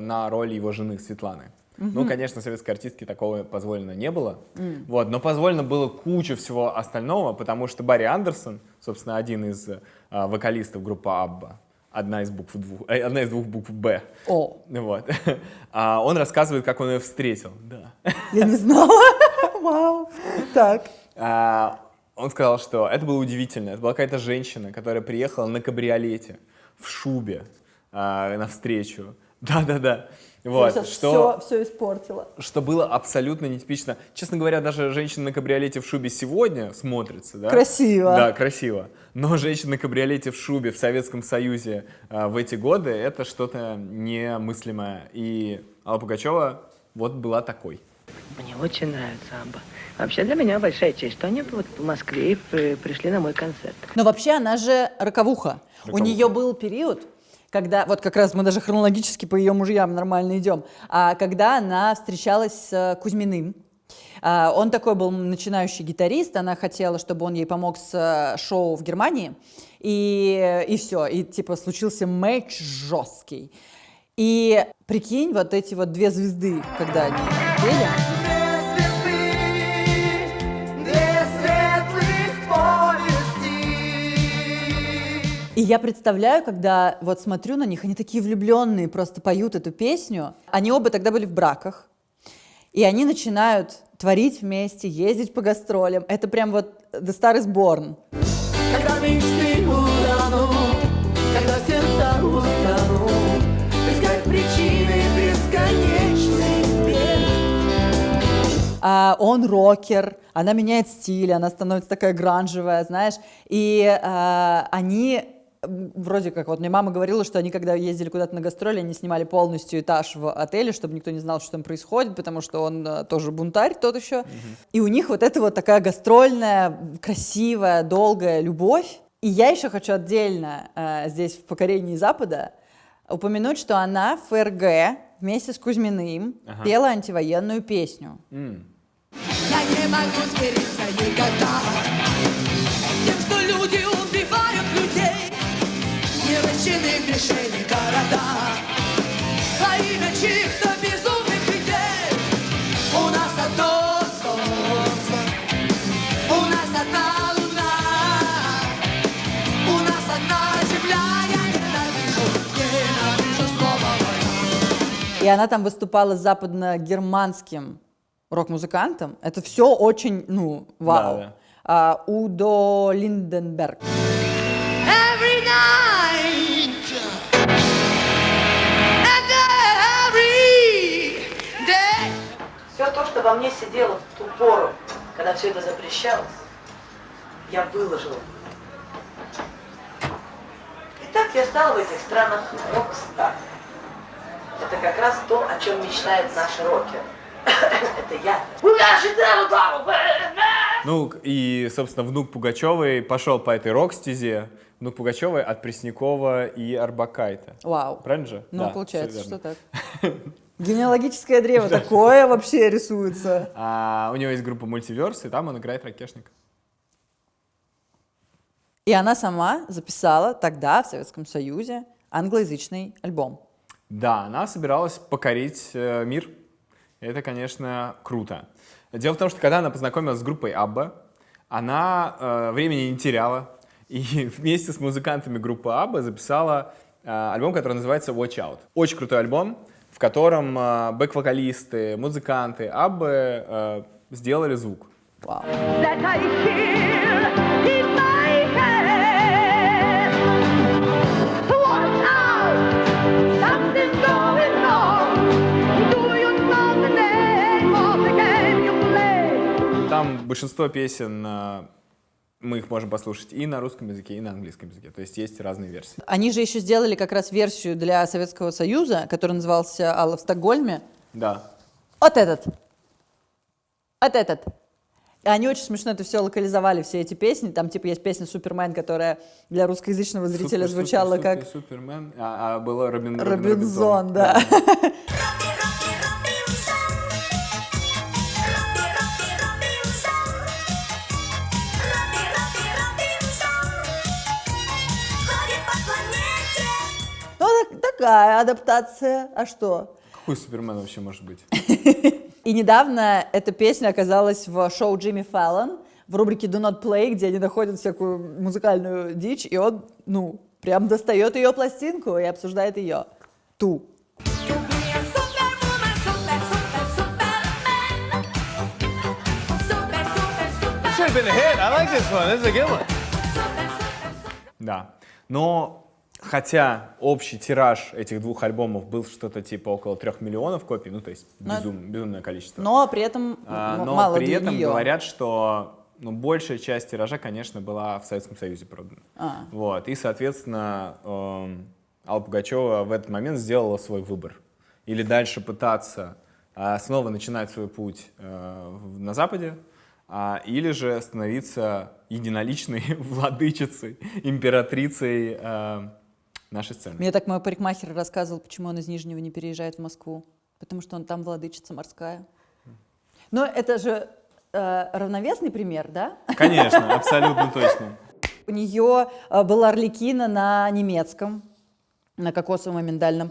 на роль его жены Светланы. Ну, конечно, советской артистке такого позволено не было. Вот, но позволено было куча всего остального, потому что Барри Андерсон, собственно, один из вокалистов группы «Абба», одна из двух букв «Б». О. Вот. Он рассказывает, как он ее встретил. Да. Я не знала. Вау. Так. Он сказал, что это было удивительно. Это была какая-то женщина, которая приехала на кабриолете, в шубе, навстречу. Да-да-да. Вот, что все испортила. Что было абсолютно нетипично. Честно говоря, даже женщина на кабриолете в шубе сегодня смотрится, да? Красиво. Да, красиво. Но женщина на кабриолете в шубе в Советском Союзе в эти годы — это что-то немыслимое. И Алла Пугачева вот была такой. Мне очень нравится Абба. Вообще для меня большая честь, что они вот в Москве пришли на мой концерт. Но вообще она же роковуха. У нее был период, когда, вот как раз мы даже хронологически по ее мужьям нормально идем, когда она встречалась с Кузьминым. Он такой был начинающий гитарист, она хотела, чтобы он ей помог с шоу в Германии, и все, и типа случился матч жесткий. И прикинь, вот эти вот две звезды, когда они пели. И я представляю, когда вот смотрю на них, они такие влюбленные, просто поют эту песню. Они оба тогда были в браках, и они начинают творить вместе, ездить по гастролям. Это прям вот The Star is Born. Когда мечты утонут, когда сердца устанут, искать причины бесконечных бед. Он рокер, она меняет стиль, она становится такая гранжевая, знаешь. И они... Вроде как, вот мне мама говорила, что они, когда ездили куда-то на гастроли, они снимали полностью этаж в отеле, чтобы никто не знал, что там происходит, потому что он тоже бунтарь тот еще. И у них вот это вот такая гастрольная, красивая, долгая любовь. И я еще хочу отдельно здесь в «Покорении Запада» упомянуть, что она в ФРГ вместе с Кузьминым пела антивоенную песню. Я не могу смириться никогда с тем, что люди убивают людей. Невощенных решений города во имя чьих-то безумных идей. У нас одно И она там выступала с западно-германским рок-музыкантом. Это все очень, ну, вау. Да, Удо Линденберг. Every night and every day. Все то, что во мне сидело в ту пору, когда все это запрещалось, я выложила. И так я стала в этих странах рок-стар. Это как раз то, о чем мечтает наш рокер. Это я. Ну, и, собственно, внук Пугачевой пошел по этой рок-стезе. Внук Пугачевой от Преснякова и Орбакайте. Вау. Правильно же? Ну, Да, получается, всё что верно. так. Генеалогическое древо такое вообще рисуется. У него есть группа Мультиверс, и там он играет ракешника. И она сама записала тогда в Советском Союзе англоязычный альбом. Да, она собиралась покорить мир. Это, конечно, круто. Дело в том, что когда она познакомилась с группой Абба, она времени не теряла. И вместе с музыкантами группы Абба записала альбом, который называется Watch Out. Очень крутой альбом, в котором бэк-вокалисты, музыканты Аббы сделали звук. Вау. That I hear in my head. Watch out, something's going on. Do you know the name of the game you play? Там большинство песен, мы их можем послушать и на русском языке, и на английском языке. То есть есть разные версии. Они же еще сделали как раз версию для Советского Союза, который назывался «Алла в Стокгольме». Да. Вот этот. Вот этот. И они очень смешно это все локализовали, все эти песни. Там типа есть песня «Супермен», которая для русскоязычного зрителя звучала как... Супермен, а было Робинзон, да. Ну, такая адаптация. А что? Какой Супермен вообще может быть? И недавно эта песня оказалась в шоу Джимми Фэллон в рубрике «Do Not Play», где они находят всякую музыкальную дичь, и он, ну, прям достает ее пластинку и обсуждает ее. Ту. Да. Но хотя общий тираж этих двух альбомов был что-то типа около 3 миллионов копий, ну то есть безумное количество. Но при этом мало при для этом нее. говорят, что большая часть тиража, конечно, была в Советском Союзе продана. Вот. И, соответственно, Алла Пугачева в этот момент сделала свой выбор. Или дальше пытаться снова начинать свой путь на Западе, или же становиться единоличной владычицей, императрицей нашей сцены. Мне так мой парикмахер рассказывал, почему он из Нижнего не переезжает в Москву. Потому что он там владычица морская. Но это же равновесный пример, да? Конечно, абсолютно точно. У нее была Арлекино на немецком, на кокосовом и миндальном.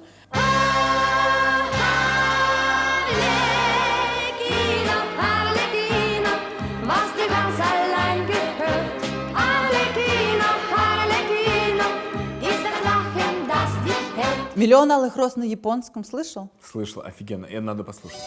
«Миллион алых роз» на японском слышал? Слышал, офигенно, это надо послушать.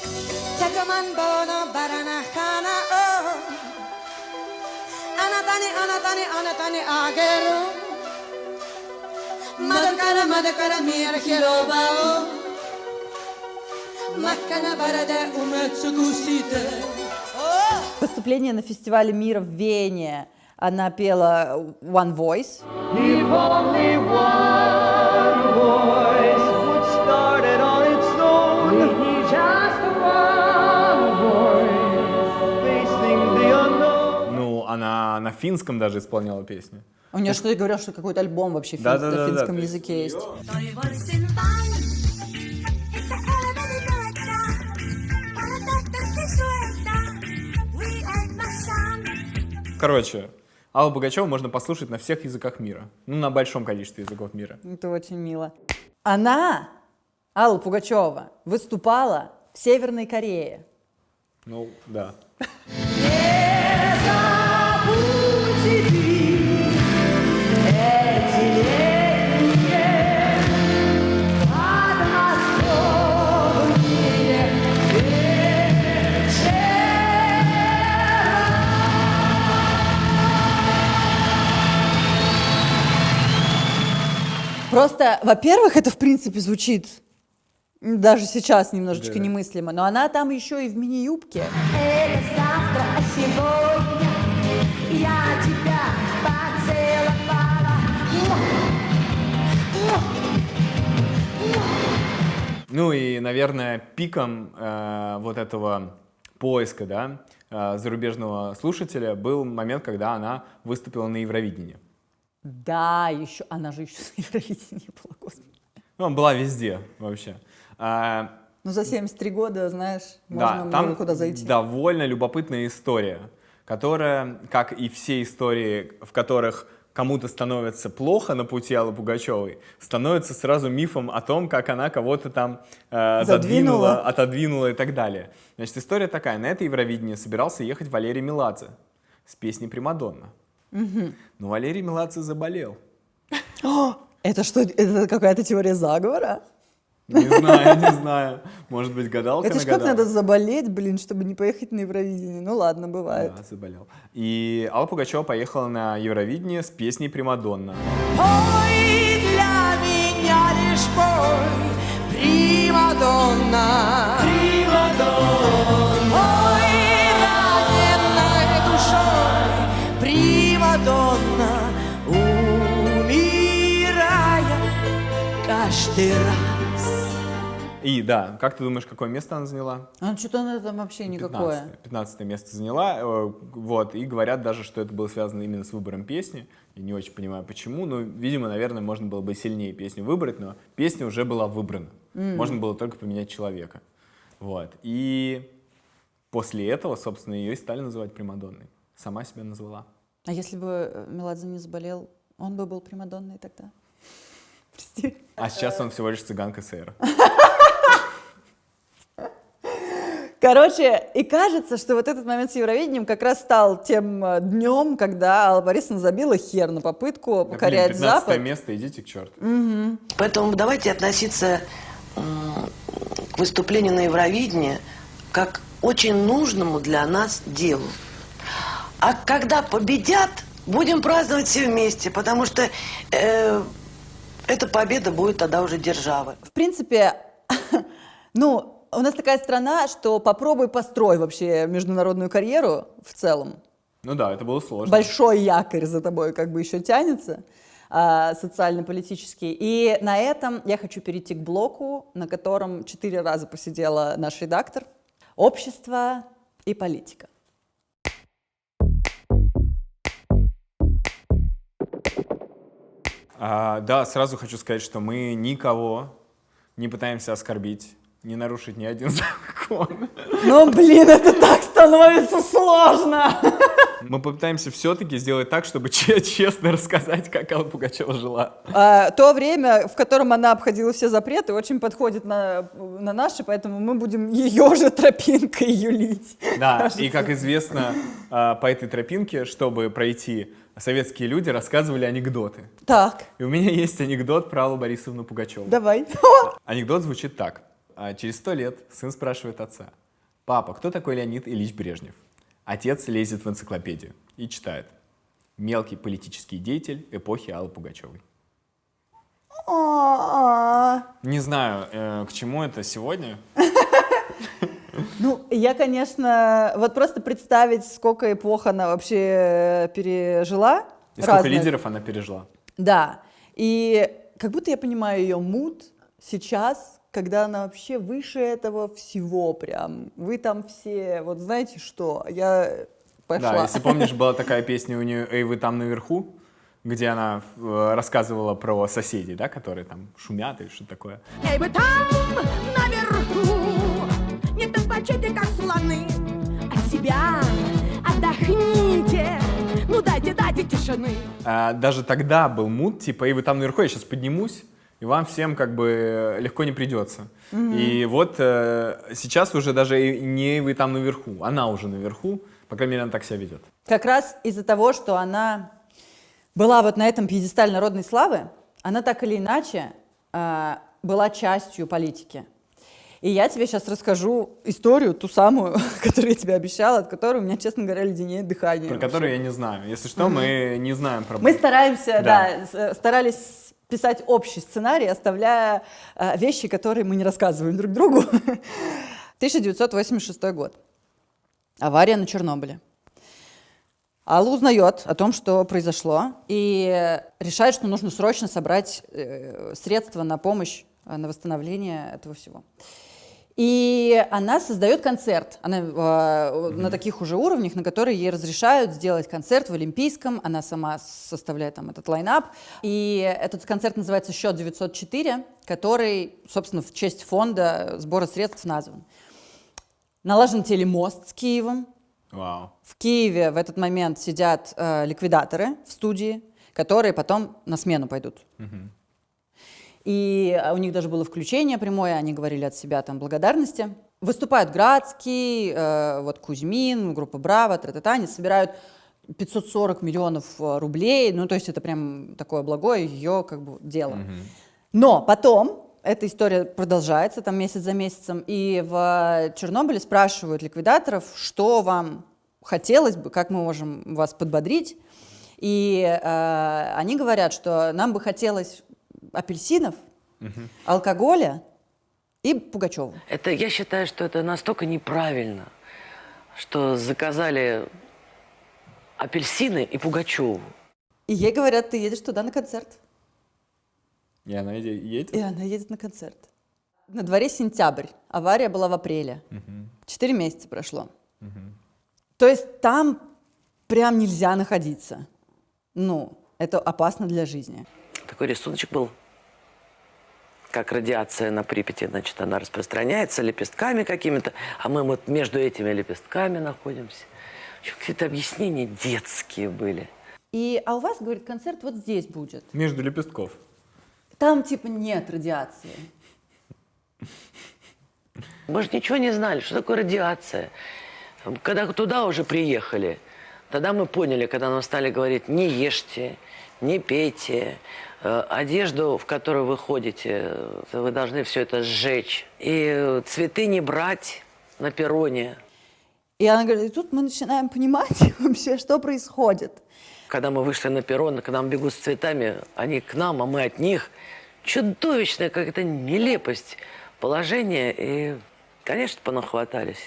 Выступление на фестивале мира в Вене. Она пела One Voice. If only one voice would start it on its own. We need just one voice facing the unknown. Ну, она на финском даже исполняла песню. У нее что-то говорят, что какой-то альбом вообще на финском языке есть. Короче, Аллу Пугачеву можно послушать на всех языках мира. Ну, на большом количестве языков мира. Это очень мило. Она, Алла Пугачева, выступала в Северной Корее. Ну, да. Просто, во-первых, это в принципе звучит даже сейчас немножечко Да. немыслимо, но она там еще и в мини-юбке. Это завтра, а сегодня я тебя поцеловала. Ну и, наверное, пиком вот этого поиска, да, зарубежного слушателя был момент, когда она выступила на Евровидении. Да, еще, она же еще на Евровидении была, господи. Ну, она была везде вообще. Ну, за 73 года, знаешь, Да, можно там много куда зайти. довольно любопытная история, которая, как и все истории, в которых кому-то становится плохо на пути Аллы Пугачевой, становится сразу мифом о том, как она кого-то там задвинула, отодвинула и так далее. Значит, история такая. На это Евровидение собирался ехать Валерий Меладзе с песней «Примадонна». Мгм. Но Валерий Меладзе заболел. Это что, это какая-то теория заговора? Не знаю, не знаю. Может быть, гадалка Это ж как нагадала. надо заболеть, блин, чтобы не поехать на Евровидение. Ну ладно, бывает. Да, заболел. И Алла Пугачева поехала на Евровидение с песней «Примадонна». Пой для меня лишь пой, примадонна. Пой раненной душой, примадонна, умирая каждый раз. И да, как ты думаешь, какое место она заняла? А что-то она там вообще никакое. 15 место заняла, вот, и говорят даже, что это было связано именно с выбором песни. Я не очень понимаю, почему, но, видимо, наверное, можно было бы сильнее песню выбрать, но песня уже была выбрана. Можно было только поменять человека. Вот, и после этого, собственно, ее и стали называть примадонной. Сама себя назвала. А если бы Меладзе не заболел, он бы был примадонной тогда? Прости. А сейчас он всего лишь цыган КСР. Короче, и кажется, что вот этот момент с Евровидением как раз стал тем днем, когда Алла Борисовна забила хер на попытку покорять 15 Запад. место, идите к черту. Поэтому давайте относиться к выступлению на Евровидении как очень нужному для нас делу. А когда победят, будем праздновать все вместе, потому что эта победа будет тогда уже державой. В принципе, ну, у нас такая страна, что попробуй построй вообще международную карьеру в целом. Ну да, это было сложно. Большой якорь за тобой как бы еще тянется, социально-политический. И на этом я хочу перейти к блоку, на котором 4 раза посидела наш редактор. Общество и политика. Да, сразу хочу сказать, что мы никого не пытаемся оскорбить, не нарушить ни один закон. Ну, блин, это так становится сложно! Мы попытаемся все-таки сделать так, чтобы честно рассказать, как Алла Пугачева жила. То время, в котором она обходила все запреты, очень подходит на наши, поэтому мы будем ее же тропинкой юлить. Да, кажется. и как известно, по этой тропинке, чтобы пройти, советские люди рассказывали анекдоты. Так, И у меня есть анекдот про Аллу Борисовну Пугачеву. давай. Анекдот звучит так. Через 100 лет сын спрашивает отца: «Папа, кто такой Леонид Ильич Брежнев?» Отец лезет в энциклопедию и читает: «Мелкий политический деятель эпохи Аллы Пугачевой». Не знаю, к чему это сегодня. Ну, я, конечно, вот просто представить, сколько эпох она вообще пережила. И сколько разных. лидеров она пережила. Да, и как будто я понимаю ее мут сейчас, когда она вообще выше этого всего прям. Вы там все, вот знаете что, я пошла. Да, если помнишь, была такая песня у нее «Эй, вы там наверху», где она рассказывала про соседей, да, которые там шумят или что-то такое. Эй, вы там наверху, не толпачите, как слоны, от себя отдохните, ну дайте тишины. Даже тогда был мут, типа, «Эй, вы там наверху, я сейчас поднимусь, и вам всем как бы легко не придется». И вот сейчас уже даже не «Вы там наверху», она уже наверху, по крайней мере, она так себя ведет. Как раз из-за того, что она была вот на этом пьедестале народной славы, она так или иначе была частью политики. И я тебе сейчас расскажу историю, ту самую, которую я тебе обещала, от которой у меня, честно говоря, леденеет дыхание. Про которую я не знаю. Если что, мы не знаем про... Мы стараемся, Да. да, старались писать общий сценарий, оставляя вещи, которые мы не рассказываем друг другу. 1986 год. Авария на Чернобыле. Алла узнает о том, что произошло, и решает, что нужно срочно собрать средства на помощь, на восстановление этого всего. И она создает концерт. Она на таких уже уровнях, на которые ей разрешают сделать концерт в Олимпийском. Она сама составляет там этот лайнап. И этот концерт называется «Счет 904», который, собственно, в честь фонда сбора средств назван. Налажен телемост с Киевом. Вау. В Киеве в этот момент сидят ликвидаторы в студии, которые потом на смену пойдут. И у них даже было включение прямое, они говорили от себя там благодарности. Выступают Градский, вот Кузьмин, группа «Браво», тра-та-та, они собирают 540 миллионов рублей, ну то есть это прям такое благое ее как бы дело. Но потом эта история продолжается там месяц за месяцем, и в Чернобыле спрашивают ликвидаторов, что вам хотелось бы, как мы можем вас подбодрить. И они говорят, что нам бы хотелось апельсинов, алкоголя и Пугачеву. Это, я считаю, что это настолько неправильно, что заказали апельсины и Пугачеву. И ей говорят, ты едешь туда на концерт. И она едет? И она едет на концерт. На дворе сентябрь. Авария была в апреле. 4 месяца прошло. То есть там прям нельзя находиться. Ну, это опасно для жизни. Такой рисуночек был. Как радиация на Припяти, значит, она распространяется лепестками какими-то, а мы вот между этими лепестками находимся. Какие-то объяснения детские были. А у вас, говорит, концерт вот здесь будет. Между лепестков. Там типа нет радиации. Мы же ничего не знали, что такое радиация. Когда туда уже приехали, тогда мы поняли, когда нам стали говорить, не ешьте, не пейте, одежду, в которую вы ходите, вы должны все это сжечь. И цветы не брать на перроне. И она говорит, и тут мы начинаем понимать вообще, что происходит. Когда мы вышли на перрон, когда мы бегут с цветами, они к нам, а мы от них. Чудовищная какая-то нелепость положения. И, конечно, понахватались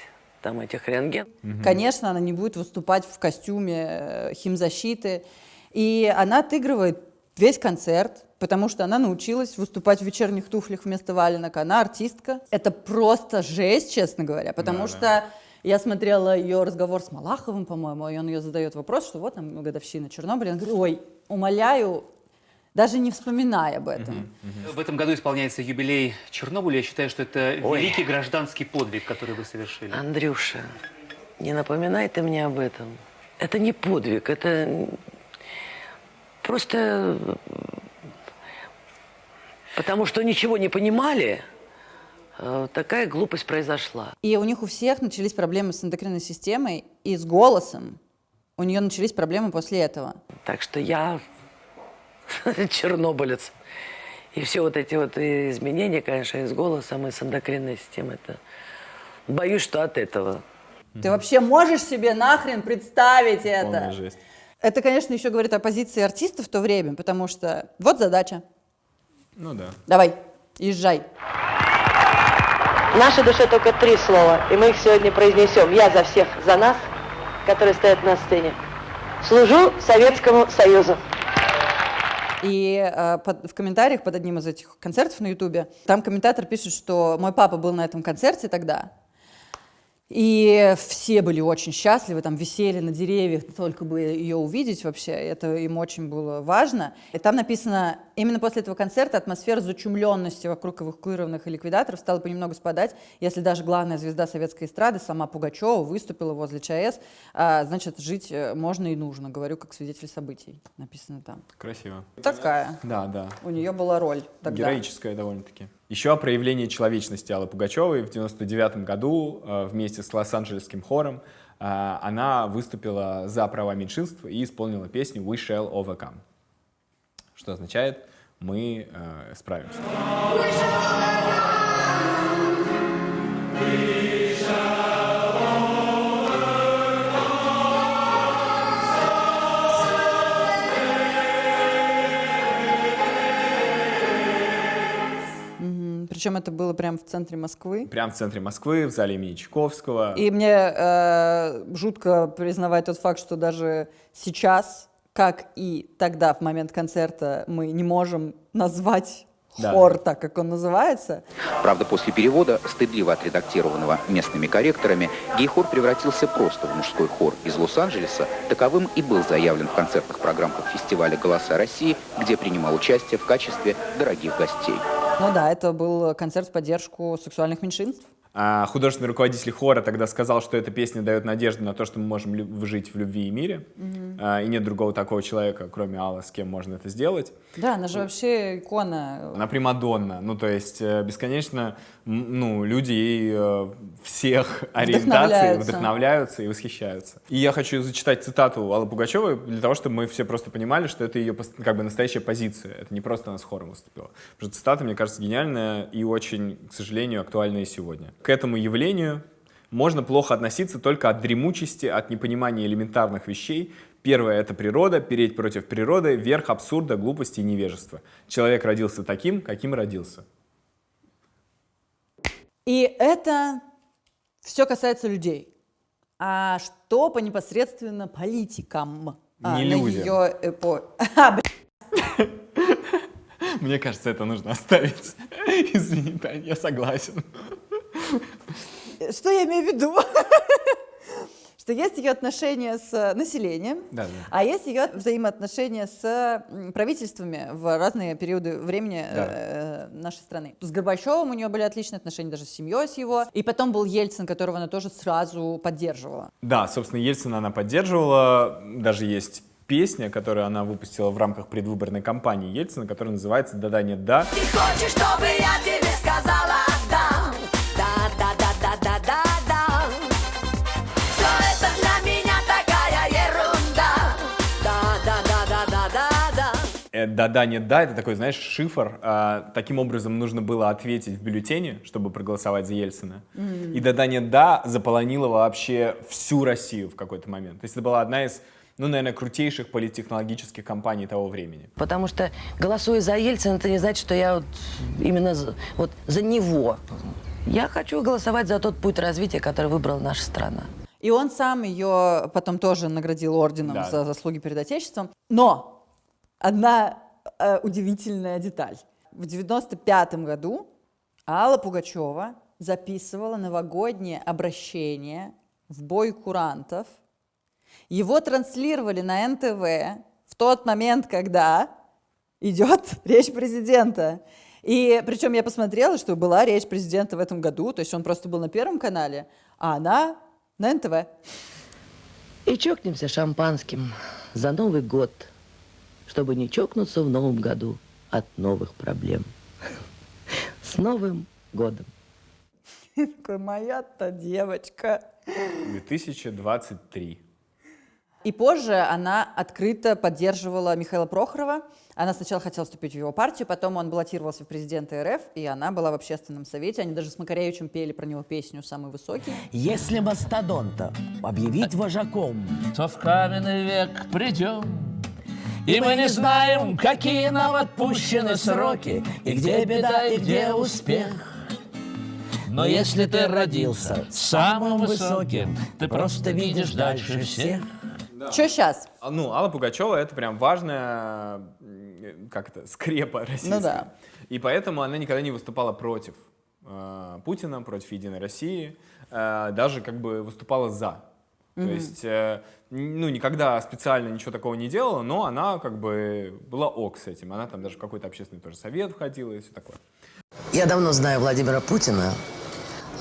там этих рентген. Конечно, она не будет выступать в костюме химзащиты. И она отыгрывает весь концерт, потому что она научилась выступать в вечерних туфлях вместо валенок. Она артистка. Это просто жесть, честно говоря, потому что я смотрела ее разговор с Малаховым, по-моему, и он ее задает вопрос, что вот там годовщина Чернобыля. Он говорит, ой, умоляю, даже не вспоминай об этом. В этом году исполняется юбилей Чернобыля. Я считаю, что это великий гражданский подвиг, который вы совершили. Андрюша, не напоминай ты мне об этом. Это не подвиг, это просто потому что ничего не понимали, такая глупость произошла. И у них у всех начались проблемы с эндокринной системой, и с голосом у нее начались проблемы после этого. Так что я чернобылец. И все вот эти вот изменения, конечно, и с голосом, и с эндокринной системой. Это... Боюсь, что от этого. Ты вообще можешь себе нахрен представить это? Полная жесть. Это, конечно, еще говорит о позиции артистов в то время, потому что вот задача. Ну да. Давай, езжай. В нашей душе только 3 слова, и мы их сегодня произнесем. Я за всех, за нас, которые стоят на сцене. Служу Советскому Союзу. И в комментариях под одним из этих концертов на Ютубе, там комментатор пишет, что мой папа был на этом концерте тогда, и все были очень счастливы, там висели на деревьях, только бы ее увидеть вообще, это им очень было важно. И там написано, именно после этого концерта атмосфера зачумленности вокруг эвакуированных и ликвидаторов стала понемногу спадать, если даже главная звезда советской эстрады, сама Пугачева, выступила возле ЧАЭС, значит, жить можно и нужно, говорю, как свидетель событий, написано там. Красиво. Такая. Да, да. У нее была роль тогда. Героическая довольно-таки. Еще о проявлении человечности Аллы Пугачевой. В 1999 году вместе с Лос-Анджелесским хором она выступила за права меньшинств и исполнила песню «We shall overcome», что означает «мы справимся». Причем это было прямо в центре Москвы. Прямо в центре Москвы, в зале имени Чайковского. И мне жутко признавать тот факт, что даже сейчас, как и тогда, в момент концерта, мы не можем назвать хор так, как он называется. Правда, после перевода, стыдливо отредактированного местными корректорами, гей-хор превратился просто в мужской хор из Лос-Анджелеса. Таковым и был заявлен в концертных программах фестиваля «Голоса России», где принимал участие в качестве дорогих гостей. Ну да, это был концерт в поддержку сексуальных меньшинств. А художественный руководитель хора тогда сказал, что эта песня дает надежду на то, что мы можем жить в любви и мире. И нет другого такого человека, кроме Аллы, с кем можно это сделать. Да, она же вообще икона. Она примадонна. Ну, то есть бесконечно люди ей всех ориентаций вдохновляются и восхищаются. И я хочу зачитать цитату Аллы Пугачевой для того, чтобы мы все просто понимали, что это ее как бы настоящая позиция. Это не просто она с хором выступила. Потому что цитата, мне кажется, гениальная и очень, к сожалению, актуальная сегодня. К этому явлению можно плохо относиться только от дремучести, от непонимания элементарных вещей. Первое — это природа, переть против природы, верх абсурда, глупости и невежества. Человек родился таким, каким родился. И это все касается людей. А что по непосредственно политикам? Не людям. Мне кажется, это нужно оставить. Извини, Тань, я согласен. Что я имею в виду? Что есть ее отношения с населением, а есть ее взаимоотношения с правительствами в разные периоды времени нашей страны. С Горбачевым у нее были отличные отношения даже с семьей, с его. И потом был Ельцин, которого она тоже сразу поддерживала. Да, собственно, Ельцина она поддерживала. Даже есть песня, которую она выпустила в рамках предвыборной кампании Ельцина, которая называется «Да-да, нет, да». Ты хочешь, чтобы я тебе сказала «да»? Да-да-да-да-да-да-да. Все это для меня такая ерунда. Да-да-да-да-да-да-да. «Да-да, нет, да» — это такой, знаешь, шифр. Таким образом нужно было ответить в бюллетене, чтобы проголосовать за Ельцина. И «Да-да, нет, да» заполонила вообще всю Россию в какой-то момент. То есть это была одна из, наверное, крутейших политтехнологических компаний того времени. Потому что, голосуя за Ельцина, это не значит, что я именно за него. Я хочу голосовать за тот путь развития, который выбрала наша страна. И он сам ее потом тоже наградил орденом за заслуги перед Отечеством. Но одна удивительная деталь. В 1995 году Алла Пугачева записывала новогоднее обращение в бой курантов. Его транслировали на НТВ в тот момент, когда идет речь президента. И причем я посмотрела, что была речь президента в этом году, то есть он просто был на Первом канале, а она на НТВ. И чокнемся шампанским за Новый год, чтобы не чокнуться в Новом году от новых проблем. С Новым годом! Такой, моя-то девочка. 2023. И позже она открыто поддерживала Михаила Прохорова. Она сначала хотела вступить в его партию, потом он баллотировался в президенты РФ, и она была в общественном совете. Они даже с Макаревичем пели про него песню «Самый высокий». Если мастодонта объявить вожаком, то в каменный век придем, и мы не знаем, какие нам отпущены сроки, и где беда, и где успех. Но если ты родился самым высоким, ты просто видишь дальше всех. Что сейчас? Алла Пугачева — это прям важная, скрепа российская. Ну да. И поэтому она никогда не выступала против Путина, против Единой России, даже выступала за. То есть, никогда специально ничего такого не делала, но она была ок с этим. Она там даже в какой-то общественный тоже совет входила и все такое. Я давно знаю Владимира Путина,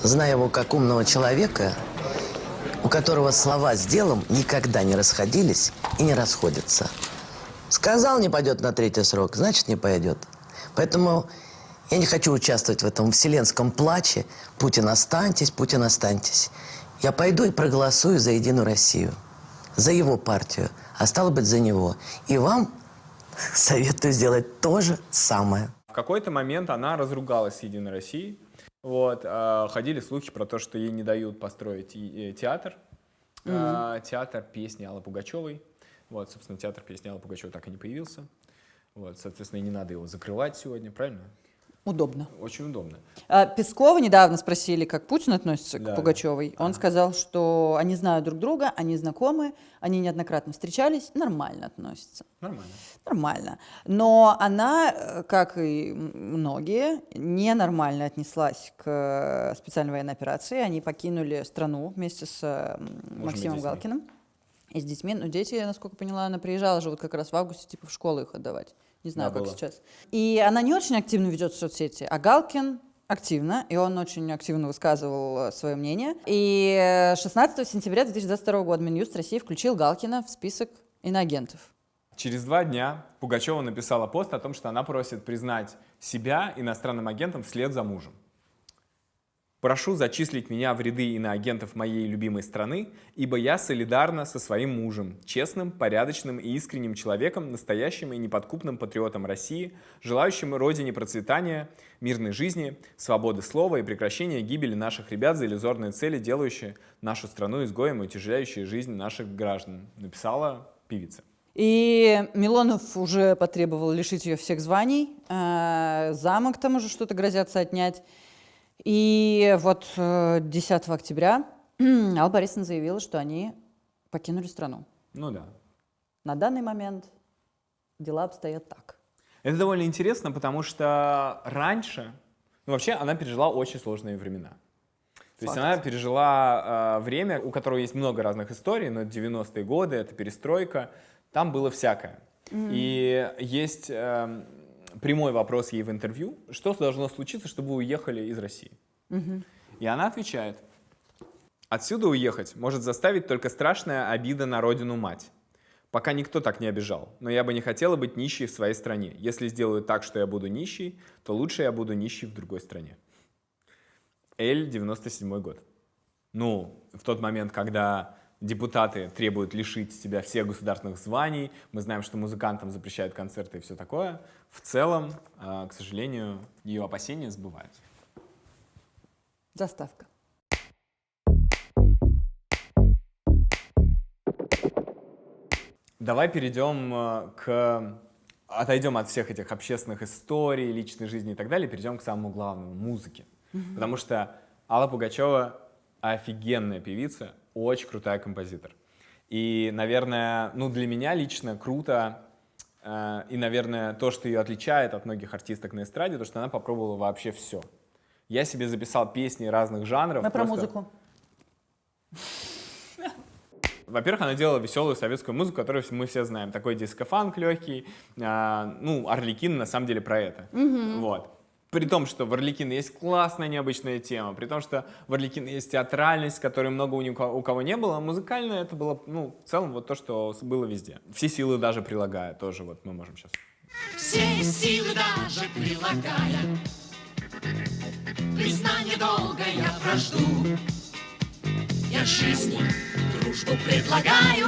знаю его как умного человека, у которого слова с делом никогда не расходились и не расходятся. Сказал, не пойдет на третий срок, значит, не пойдет. Поэтому я не хочу участвовать в этом вселенском плаче. Путин, останьтесь, Путин, останьтесь. Я пойду и проголосую за Единую Россию, за его партию, а стало быть, за него. И вам советую сделать то же самое. В какой-то момент она разругалась с Единой Россией. Ходили слухи про то, что ей не дают построить театр. Театр песни Аллы Пугачевой. Собственно, театр песни Аллы Пугачевой так и не появился. Соответственно, и не надо его закрывать сегодня, правильно? Удобно. Очень удобно. Пескова недавно спросили, как Путин относится Да. к Пугачевой. Он сказал, что они знают друг друга, они знакомы, они неоднократно встречались, нормально относятся. Нормально. Нормально. Но она, как и многие, ненормально отнеслась к специальной военной операции. Они покинули страну вместе с Максимом Галкиным и с детьми. Ну, дети, насколько поняла, она приезжала же вот как раз в августе, типа, в школу их отдавать. Не знаю, Да, как было. сейчас. И она не очень активно ведет в соцсети, а Галкин активно, и он очень активно высказывал свое мнение. И 16 сентября 2022 года Минюст России включил Галкина в список иноагентов. Через 2 дня Пугачева написала пост о том, что она просит признать себя иностранным агентом вслед за мужем. «Прошу зачислить меня в ряды иноагентов моей любимой страны, ибо я солидарна со своим мужем, честным, порядочным и искренним человеком, настоящим и неподкупным патриотом России, желающим родине процветания, мирной жизни, свободы слова и прекращения гибели наших ребят за иллюзорные цели, делающие нашу страну изгоем и утяжеляющие жизнь наших граждан», написала певица. И Милонов уже потребовал лишить ее всех званий, замок там уже что-то грозятся отнять. И вот 10 октября Алла Борисовна заявила, что они покинули страну. Ну да. На данный момент дела обстоят так. Это довольно интересно, потому что раньше, ну вообще она пережила очень сложные времена. То есть она пережила время, у которого есть много разных историй, но 90-е годы, это перестройка, там было всякое. И есть прямой вопрос ей в интервью, что должно случиться, чтобы вы уехали из России. И она отвечает: «Отсюда уехать может заставить только страшная обида на родину-мать. Пока никто так не обижал, но я бы не хотела быть нищей в своей стране. Если сделают так, что я буду нищей, то лучше я буду нищей в другой стране». Эль, 97 год. Ну, в тот момент, когда депутаты требуют лишить себя всех государственных званий, мы знаем, что музыкантам запрещают концерты и все такое, в целом, к сожалению, ее опасения сбываются. Заставка. Давай перейдем отойдем от всех этих общественных историй, личной жизни и так далее, перейдем к самому главному — музыке. Потому что Алла Пугачева офигенная певица, очень крутая композитор. И, наверное, ну для меня лично круто, и, наверное, то, что ее отличает от многих артисток на эстраде, то, что она попробовала вообще все. Я себе записал песни разных жанров. Мы про музыку. Во-первых, она делала веселую советскую музыку, которую мы все знаем. Такой диско-фанк легкий. Ну, Арлекин на самом деле про это. Вот. При том, что в Арлекине есть классная необычная тема, при том, что в Арлекине есть театральность, которой много у кого не было, музыкально это было, ну, в целом вот то, что было везде. Все силы даже прилагая, тоже вот мы можем сейчас. Все силы даже прилагая, признание долго я прожду. Я жизни дружбу предлагаю,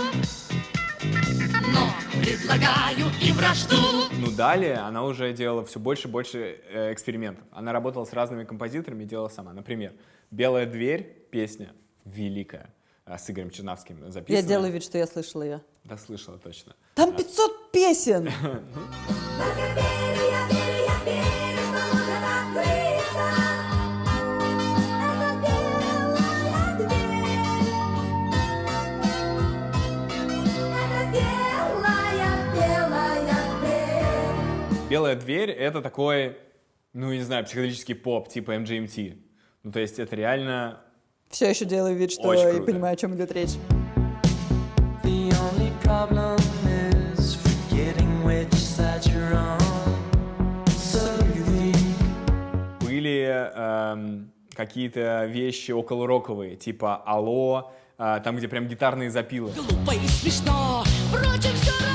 но предлагаю и вражду. Ну, далее она уже делала все больше и больше экспериментов. Она работала с разными композиторами и делала сама. Например, «Белая дверь» песня великая, с Игорем Чернавским записана. Я делаю вид, что я слышала ее. Да, слышала точно. Там 500 песен! «Белая дверь» — это такой, ну, не знаю, психоделический поп, типа MGMT. Ну, то есть это реально... Все еще делаю вид, что очень я круто. понимаю, о чем идет речь. Были какие-то вещи околороковые, типа «Алло», там, где прям гитарные запилы. Глупо и смешно, впрочем, все равно.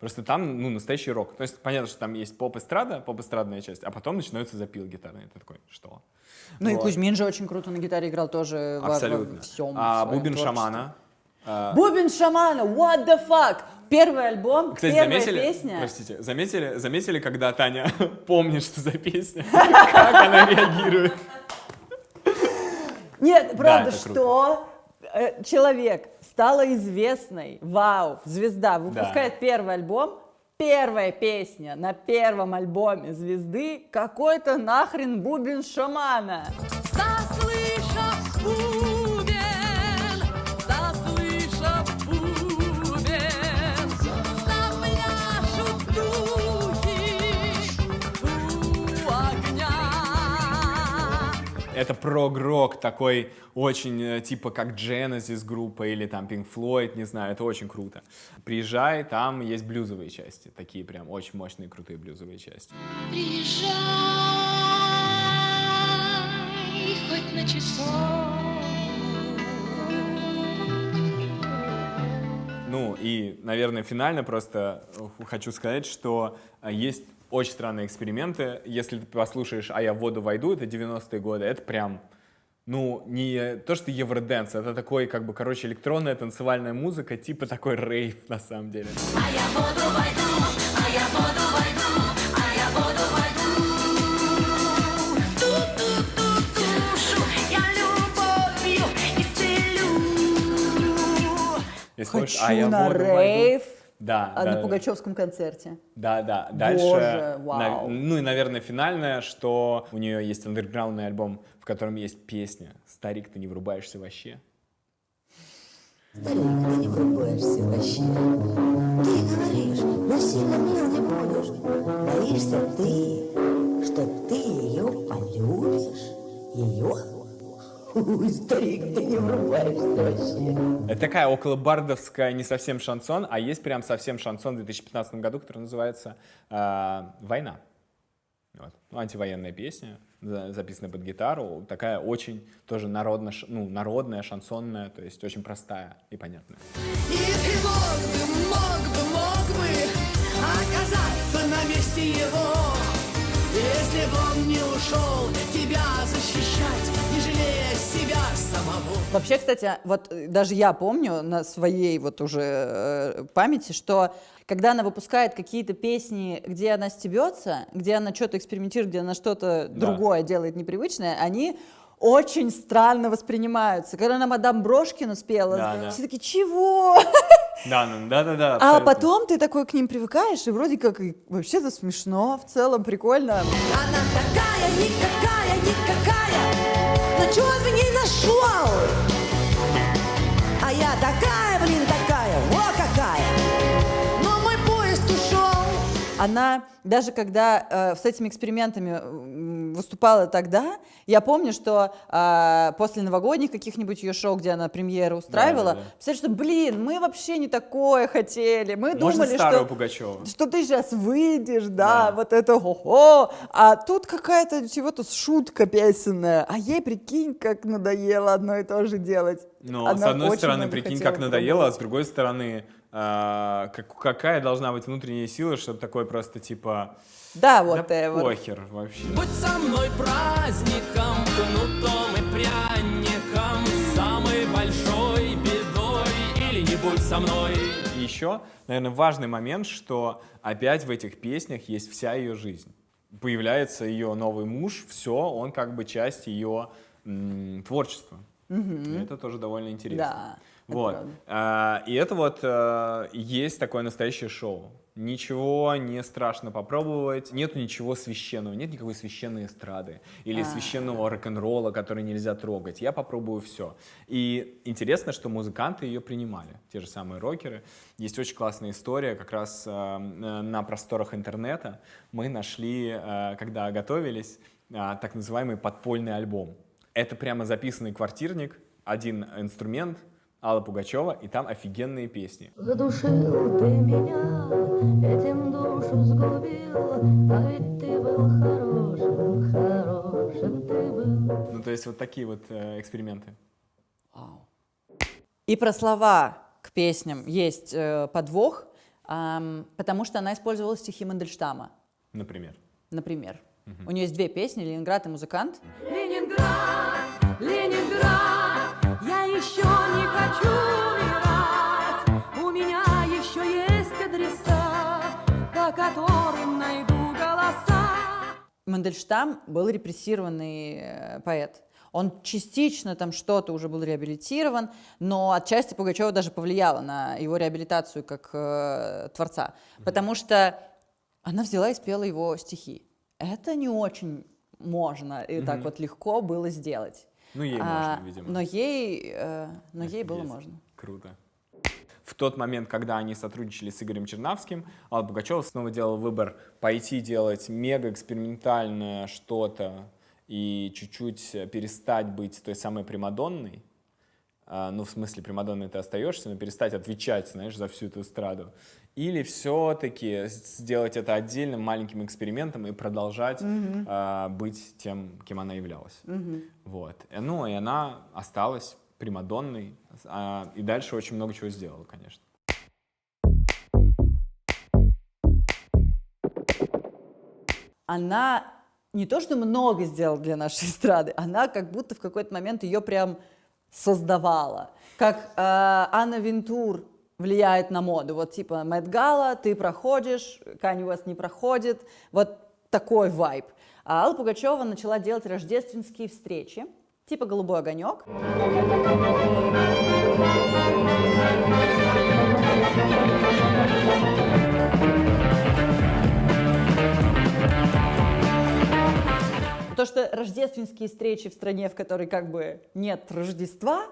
Просто там, ну, настоящий рок. То есть понятно, что там есть поп-эстрада, поп-эстрадная часть, а потом начинаются запилы гитарные. Ты такой, что? Ну и Вот. Кузьмин же очень круто на гитаре играл тоже Абсолютно. во всем. Бубен шамана. Бубен шамана, what the fuck? Первый альбом, Кстати, первая заметили, песня. простите, заметили, когда Таня помнит, что за песня, как она реагирует? Нет, правда, это круто. что человек стала известной, вау, звезда, выпускает первый альбом, первая песня на первом альбоме звезды какой-то нахрен бубен шамана. Заслышав бубен, запляшут духи у огня. Это прог-рок такой очень типа как Genesis группа или там Pink Floyd, не знаю, это очень круто. Приезжай, там есть блюзовые части, такие прям очень мощные, крутые блюзовые части. Приезжай, хоть на часок. Ну и, наверное, финально просто хочу сказать, что есть очень странные эксперименты. Если ты послушаешь «А я в воду войду», это 90-е годы, это прям, ну, не то, что евродэнс, это такой, как бы, короче, электронная танцевальная музыка, типа такой рейв, на самом деле. А я в воду войду, а я в воду войду, а я в воду войду. Ту-ту-ту душу я любовью исцелю. Если хочешь, Хочу «А я в на воду рейв. войду». Да, На да. Пугачевском концерте. Да. Боже, Дальше, вау. ну и, наверное, финальное, что у нее есть андерграундный альбом, в котором есть песня «Старик, ты не врубаешься вообще». Старик, ты не врубаешься вообще. Ты говоришь, но сильно мил не будешь. Боишься ты, что ты ее полюбишь. Ее? Ой, старик, ты не врубаешься вообще. Это такая околобардовская, не совсем шансон, а есть прям совсем шансон в 2015 году, который называется «Война». Вот. Ну, антивоенная песня, записанная под гитару, такая очень тоже народная, шансонная, то есть очень простая и понятная. И ты мог бы оказаться на месте его, если бы он не ушел тебя защищать, не жалея себя самого. Вообще, кстати, вот даже я помню на своей вот уже памяти, что когда она выпускает какие-то песни, где она стебется, где она что-то экспериментирует, где она что-то другое делает непривычное, они очень странно воспринимаются. Когда она «Мадам Брошкину» спела, все такие «Чего?» Да. А абсолютно. потом ты такой к ним привыкаешь, и вроде как и вообще-то смешно, в целом прикольно. Она такая, никакая, на чего ты не нашел? А я такая, такая, во какая. Но мой поезд ушел. Она, даже когда с этими экспериментами выступала тогда, я помню, что после новогодних каких-нибудь ее шоу, где она премьеру устраивала, представляешь, что, блин, мы вообще не такое хотели. Мы Можно думали, старую Пугачеву. что ты сейчас выйдешь, вот это хо-хо, а тут какая-то чего-то шутка песенная, а ей, прикинь, как надоело одно и то же делать. Но Она с одной очень стороны, много прикинь, хотела как надоело, а с другой стороны, какая должна быть внутренняя сила, чтобы такое просто типа... Да, вот похер вообще. Будь со мной праздником, кнутом и пряником, самой большой бедой, или не будь со мной. И еще, наверное, важный момент, что опять в этих песнях есть вся ее жизнь. Появляется ее новый муж, все, он как бы часть ее творчества. И это тоже довольно интересно. Да. Вот. И это вот есть такое настоящее шоу. Ничего не страшно попробовать, нету ничего священного, нет никакой священной эстрады или священного рок-н-ролла, который нельзя трогать. Я попробую все. И интересно, что музыканты ее принимали, те же самые рокеры. Есть очень классная история, как раз на просторах интернета мы нашли, когда готовились, так называемый подпольный альбом. Это прямо записанный квартирник, один инструмент, Алла Пугачева, и там офигенные песни. Задушил ты меня, этим душу сгубил, а ведь ты был хорошим ты был. Ну, то есть вот такие вот эксперименты. И про слова к песням есть подвох, потому что она использовала стихи Мандельштама. Например. У нее есть две песни «Ленинград» и «Музыкант». Ленинград, Ленинград, я еще не хочу умирать. У меня еще есть адреса, по которым найду голоса. Мандельштам был репрессированный поэт. Он частично там что-то уже был реабилитирован, но отчасти Пугачева даже повлияла на его реабилитацию как творца, потому что она взяла и спела его стихи. Это не очень можно и так вот легко было сделать. Ну, ей можно, видимо. Но ей было можно. Круто. В тот момент, когда они сотрудничали с Игорем Чернавским, Алла Пугачева снова делала выбор пойти делать мега-экспериментальное что-то и чуть-чуть перестать быть той самой примадонной. Ну, в смысле, примадонной ты остаешься, но перестать отвечать, знаешь, за всю эту эстраду. Или все-таки сделать это отдельным маленьким экспериментом и продолжать быть тем, кем она являлась. Вот. Ну, и она осталась примадонной, и дальше очень много чего сделала, конечно. Она не то что много сделала для нашей эстрады, она как будто в какой-то момент ее прям создавала. Как Анна Винтур влияет на моду. Вот типа Мэтт Гала, ты проходишь, Канье Уэст не проходит. Вот такой вайб. А Алла Пугачева начала делать рождественские встречи, типа «Голубой огонек». То, что рождественские встречи в стране, в которой как бы нет Рождества,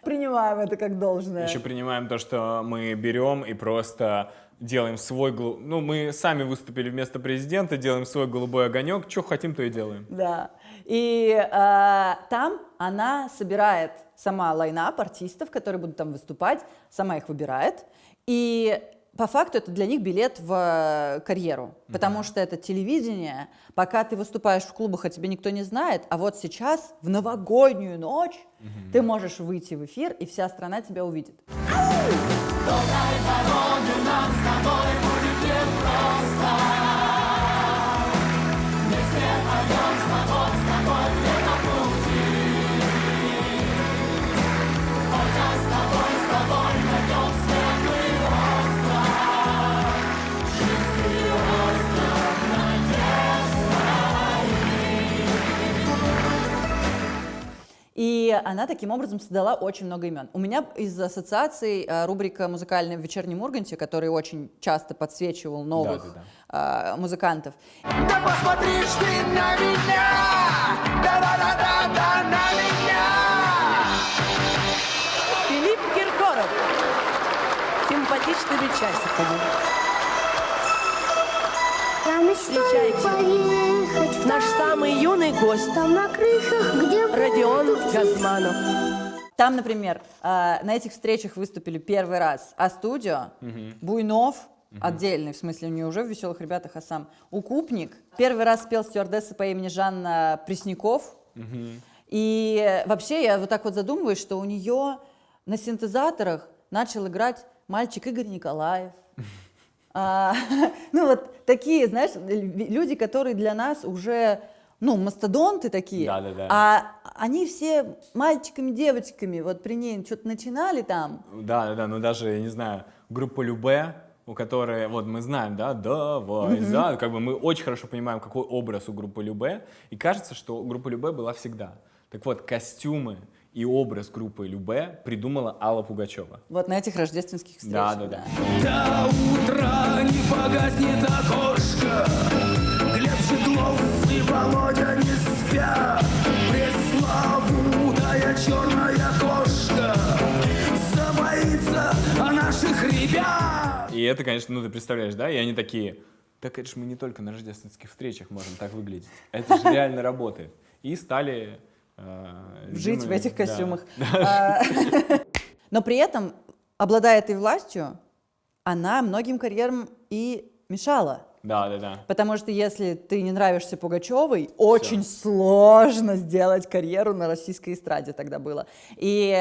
принимаем это как должное. Еще принимаем то, что мы берем и просто делаем свой... Ну, мы сами выступили вместо президента, делаем свой голубой огонек, что хотим, то и делаем. Да. И там она собирает сама лайнап артистов, которые будут там выступать, сама их выбирает. И по факту это для них билет в карьеру, потому что это телевидение, пока ты выступаешь в клубах, а тебе никто не знает, а вот сейчас, в новогоднюю ночь, ты можешь выйти в эфир, и вся страна тебя увидит. Доброй дороги нам с тобой будет непросто. Мы все пойдем с тобой где-то в пути. Только с тобой найдем светлый остров. Чистый остров надежд. И она таким образом создала очень много имен. У меня из ассоциаций рубрика «Музыкальная в вечернем Урганте», который очень часто подсвечивал новых музыкантов. Да посмотришь ты на меня! Да-да-да-да-да, на меня! Филипп Киркоров. Симпатичными часиками. Встречайте, наш самый юный гость. Там на крышах, где Родион Газманов. Там, например, на этих встречах выступили первый раз А-студио, Буйнов, отдельный, в смысле, у нее уже в «Веселых ребятах», а сам Укупник. Первый раз спел стюардесса по имени Жанна Пресняков. И вообще я вот так вот задумываюсь, что у нее на синтезаторах начал играть мальчик Игорь Николаев. Ну вот такие, знаешь, люди, которые для нас уже, ну, мастодонты такие, а они все мальчиками, девочками, вот при ней что-то начинали там. Да, ну даже, я не знаю, группа Любэ, у которой, вот мы знаем, да, давай, да, как бы мы очень хорошо понимаем, какой образ у группы Любэ, и кажется, что группа Любэ была всегда. Так вот, костюмы и образ группы Любэ придумала Алла Пугачева. Вот на этих рождественских встречах. Да. До утра не погаснет окошко. Глеб Щеглов и Володя не спят. Пресловутая черная кошка забоится о наших ребят. И это, конечно, ну ты представляешь, да? И они такие, так это же мы не только на рождественских встречах можем так выглядеть. Это же реально работает. И стали... жить в этих костюмах. Но при этом, обладая этой властью, она многим карьерам и мешала. Да. Потому что если ты не нравишься Пугачевой, очень сложно сделать карьеру на российской эстраде тогда было. И,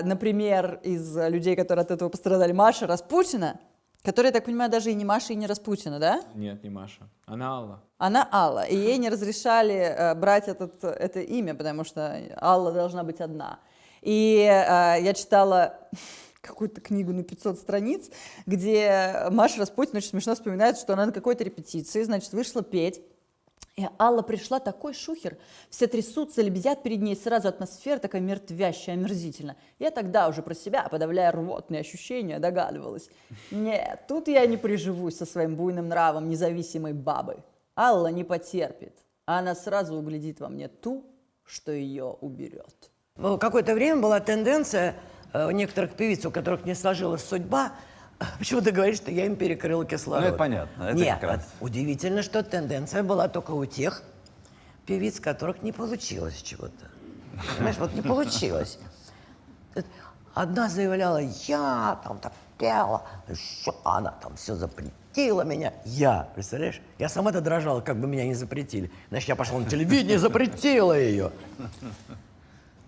например, из людей, которые от этого пострадали, Маша Распутина, которая, я так понимаю, даже и не Маша, и не Распутина, да? Нет, не Маша. Она Алла. Она Алла. И ей не разрешали брать это имя, потому что Алла должна быть одна. И я читала какую-то книгу на 500 страниц, где Маша Распутина очень смешно вспоминает, что она на какой-то репетиции, значит, вышла петь. И Алла пришла, такой шухер. Все трясутся, лебезят перед ней, сразу атмосфера такая мертвящая, омерзительно. Я тогда уже про себя, подавляя рвотные ощущения, догадывалась. Нет, тут я не приживусь со своим буйным нравом независимой бабы. Алла не потерпит. Она сразу углядит во мне ту, что ее уберет. Какое-то время была тенденция у некоторых певиц, у которых не сложилась судьба, почему-то говорит, что я им перекрыла кислород. Ну, это понятно. Это Нет, как раз. удивительно, что тенденция была только у тех певиц, которых не получилось чего-то. Понимаешь, вот не получилось. Одна заявляла, я там так пела, еще она там все запретила меня. Я, представляешь? Я сама-то дрожала, как бы меня не запретили. Значит, я пошла на телевидение, запретила ее.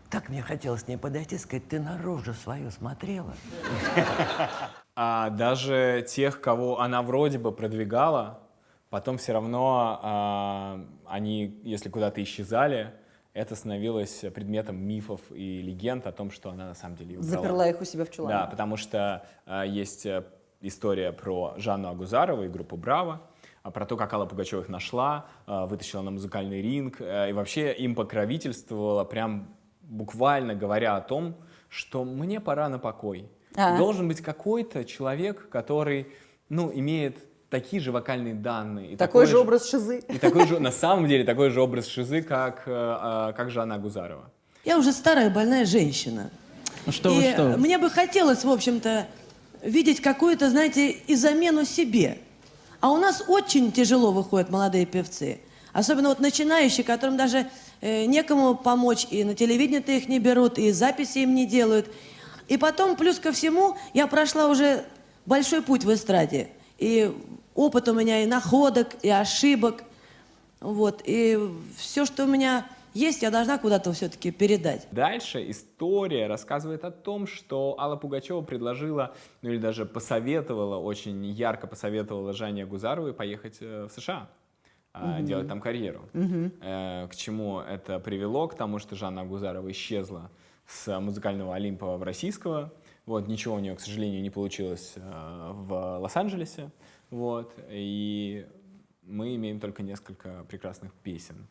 Так мне хотелось к ней подойти и сказать, ты на рожу свою смотрела? А даже тех, кого она вроде бы продвигала, потом все равно они, если куда-то исчезали, это становилось предметом мифов и легенд о том, что она на самом деле убрала. Заперла их у себя в чулане. Да, потому что есть история про Жанну Агузарову и группу «Браво», про то, как Алла Пугачева их нашла, вытащила на музыкальный ринг, и вообще им покровительствовала, прям буквально говоря о том, что мне пора на покой. Должен быть какой-то человек, который, ну, имеет такие же вокальные данные. И такой же образ Шизы. И такой же, на самом деле, такой же образ Шизы, как Жанна Агузарова. Я уже старая больная женщина. Ну что и вы, что вы. мне бы хотелось, в общем-то, видеть какую-то, знаете, и замену себе. А у нас очень тяжело выходят молодые певцы. Особенно вот начинающие, которым даже некому помочь, и на телевидении-то их не берут, и записи им не делают. И потом, плюс ко всему, я прошла уже большой путь в эстраде. И опыт у меня и находок, и ошибок. Вот. И все, что у меня есть, я должна куда-то все-таки передать. Дальше история рассказывает о том, что Алла Пугачева предложила, ну или даже посоветовала, очень ярко посоветовала Жанне Агузаровой поехать в США. Делать там карьеру. К чему это привело? К тому, что Жанна Агузарова исчезла с музыкального Олимпа в российского. Вот, ничего у нее, к сожалению, не получилось в Лос-Анджелесе. Вот, и мы имеем только несколько прекрасных песен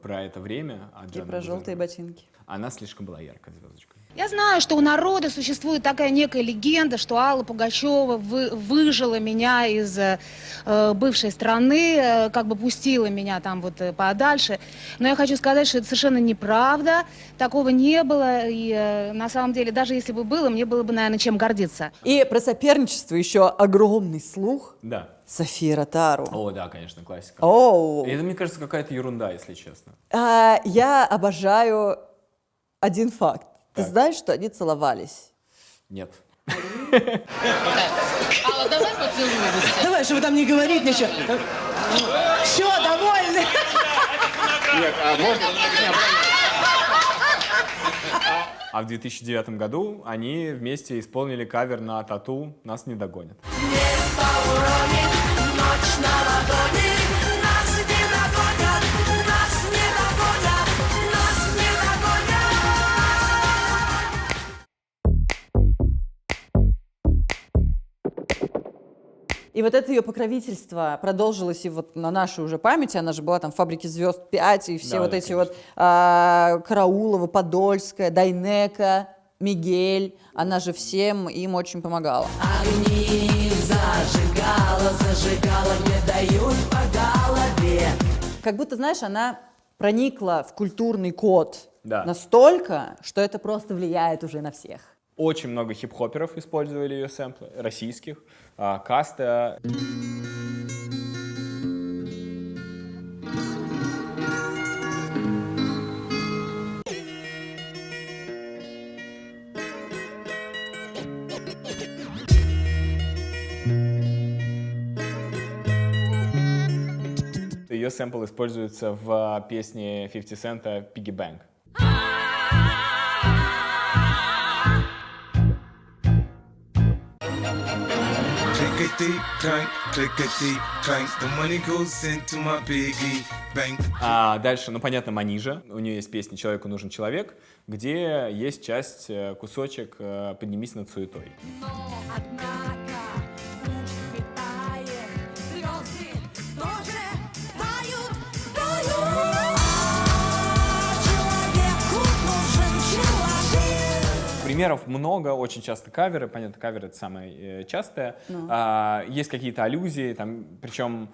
про это время. И про желтые ботинки. Она слишком была яркой звездочкой. Я знаю, что у народа существует такая некая легенда, что Алла Пугачева выжила меня из бывшей страны, как бы пустила меня там вот подальше. Но я хочу сказать, что это совершенно неправда, такого не было. И на самом деле, даже если бы было, мне было бы, наверное, чем гордиться. И про соперничество еще огромный слух. Да. София Ротару. О, да, конечно, классика. Оу. И это, мне кажется, какая-то ерунда, если честно. Я обожаю один факт. Ты знаешь, что они целовались? Нет. Алла, давай поцелуемся. Давай, чтобы там не говорить ничего. Все, довольны? Нет, можно? А в 2009 году они вместе исполнили кавер на «Тату» «Нас не догонят». Ночь на ладони, нас не догонят, нас не догонят, нас не догонят. И вот это ее покровительство продолжилось и вот на нашей уже памяти. Она же была там в «Фабрике звезд 5», и все Да, вот да, эти вот Караулова, Подольская, Дайнека, Мигель. Она же всем им очень помогала. Огни зажигала, зажигала, не дают по голове. Как будто, знаешь, она проникла в культурный код Да. настолько, что это просто влияет уже на всех. Очень много хип-хоперов использовали ее сэмплы, российских. Каста. Ее сэмпл используется в песне 50 Cent «Piggy Bank». А дальше, ну понятно, Манижа. У нее есть песня «Человеку нужен человек», где есть часть, кусочек «Поднимись над суетой». Примеров много, очень часто каверы, понятно, каверы — это самое частое. Ну. Есть какие-то аллюзии, там, причем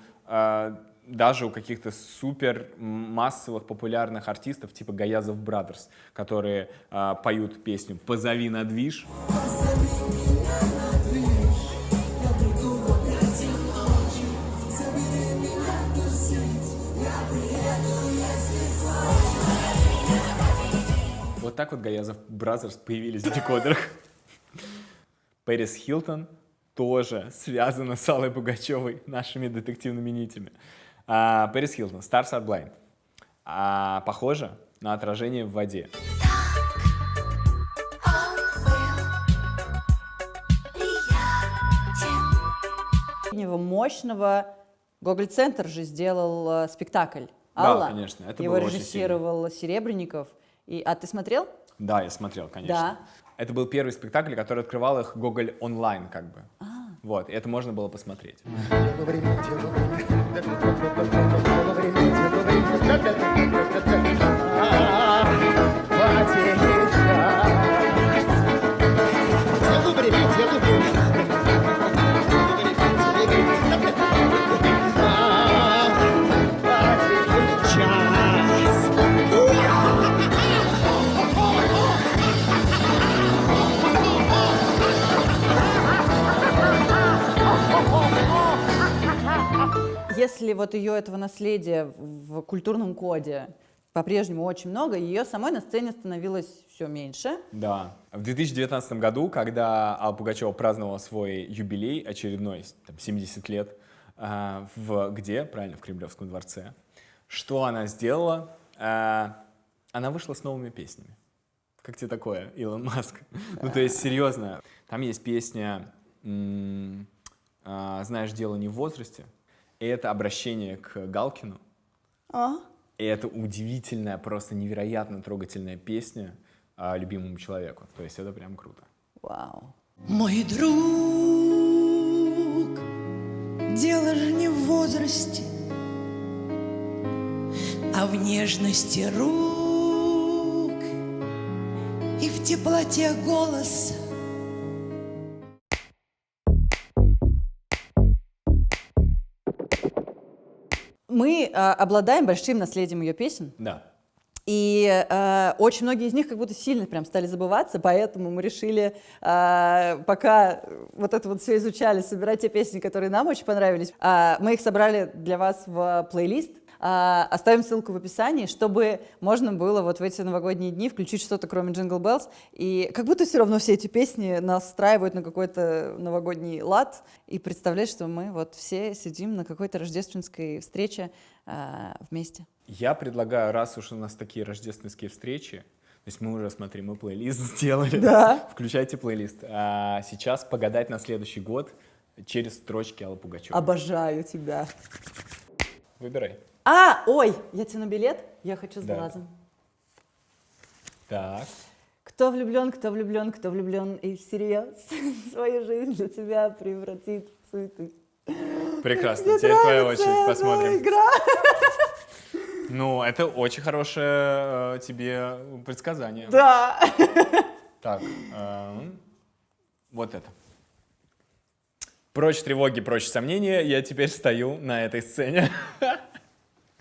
даже у каких-то супер массовых популярных артистов типа Гаязов Brothers, которые поют песню «Позови на движ». Вот так вот Гаязов Brothers появились в декодерах. Пэрис Хилтон тоже связана с Аллой Пугачевой, нашими детективными нитями. Пэрис Хилтон, Stars Are Blind. Похоже на отражение в воде. Мощного Гоголь-центр же сделал спектакль Да, «Алла». конечно, это Его было очень режиссировал Серебренников. А ты смотрел? Да, я смотрел, конечно. Да. Это был первый спектакль, который открывал их Гоголь онлайн, как бы. Вот, и это можно было посмотреть. Если вот ее этого наследия в культурном коде по-прежнему очень много, ее самой на сцене становилось все меньше. Да. В 2019 году, когда Алла Пугачева праздновала свой юбилей очередной, там, 70 лет, где? Правильно, в Кремлевском дворце. Что она сделала? Она вышла с новыми песнями. Как тебе такое, Илон Маск? Ну, то есть, серьезно. Там есть песня «Знаешь, дело не в возрасте». И это обращение к Галкину. И это удивительная, просто невероятно трогательная песня любимому человеку. То есть это прям круто. Вау. Мой друг, дело же не в возрасте, а в нежности рук и в теплоте голоса. Мы обладаем большим наследием ее песен. Да. И очень многие из них как будто сильно прям стали забываться, поэтому мы решили, пока вот это вот все изучали, собирать те песни, которые нам очень понравились. Мы их собрали для вас в плейлист. Оставим ссылку в описании, чтобы можно было вот в эти новогодние дни включить что-то, кроме Jingle Bells. И как будто все равно все эти песни настраивают на какой-то новогодний лад и представляют, что мы вот все сидим на какой-то рождественской встрече вместе. Я предлагаю, раз уж у нас такие рождественские встречи, то есть мы уже, смотри, мы плейлист сделали. Да. Включайте плейлист. А сейчас погадать на следующий год через строчки Аллы Пугачевой. Обожаю тебя. Выбирай. Ой, я тяну билет, я хочу с Да. глазом. Так. Кто влюблен, кто влюблен, кто влюблен и всерьез свою жизнь для тебя превратит в цветы. Прекрасно, Мне теперь твоя нравится очередь, эта посмотрим. игра. Ну, это очень хорошее тебе предсказание. Да. Так, вот это. Прочь тревоги, прочь сомнения, я теперь стою на этой сцене.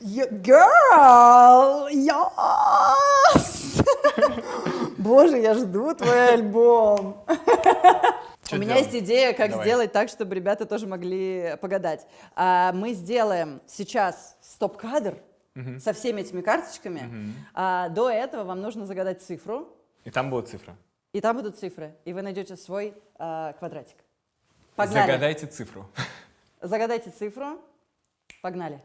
Girl, yes! Боже, я жду твой альбом. У меня есть идея, как Давай. сделать так, чтобы ребята тоже могли погадать. Мы сделаем сейчас стоп-кадр со всеми этими карточками. До этого вам нужно загадать цифру. И там будут цифры. И там будут цифры. И вы найдете свой квадратик. Погнали. Загадайте цифру. Загадайте цифру. Погнали.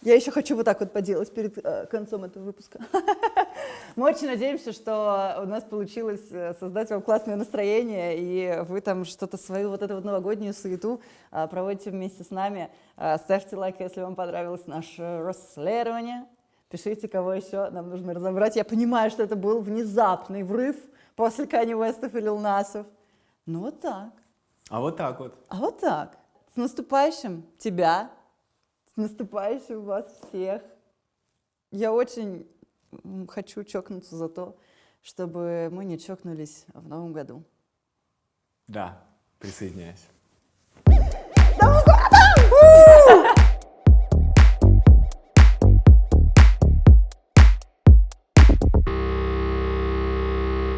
Я еще хочу вот так вот поделать перед концом этого выпуска. Мы очень надеемся, что у нас получилось создать вам классное настроение, и вы там что-то свою вот эту вот новогоднюю суету проводите вместе с нами. Ставьте лайк, если вам понравилось наше расследование. Пишите, кого еще нам нужно разобрать. Я понимаю, что это был внезапный врыв после Канье Уэстов и Лил Насов. Ну вот так. А вот так вот. А вот так. С наступающим тебя, с наступающим вас всех. Я очень хочу чокнуться за то, чтобы мы не чокнулись в новом году. Да, присоединяюсь.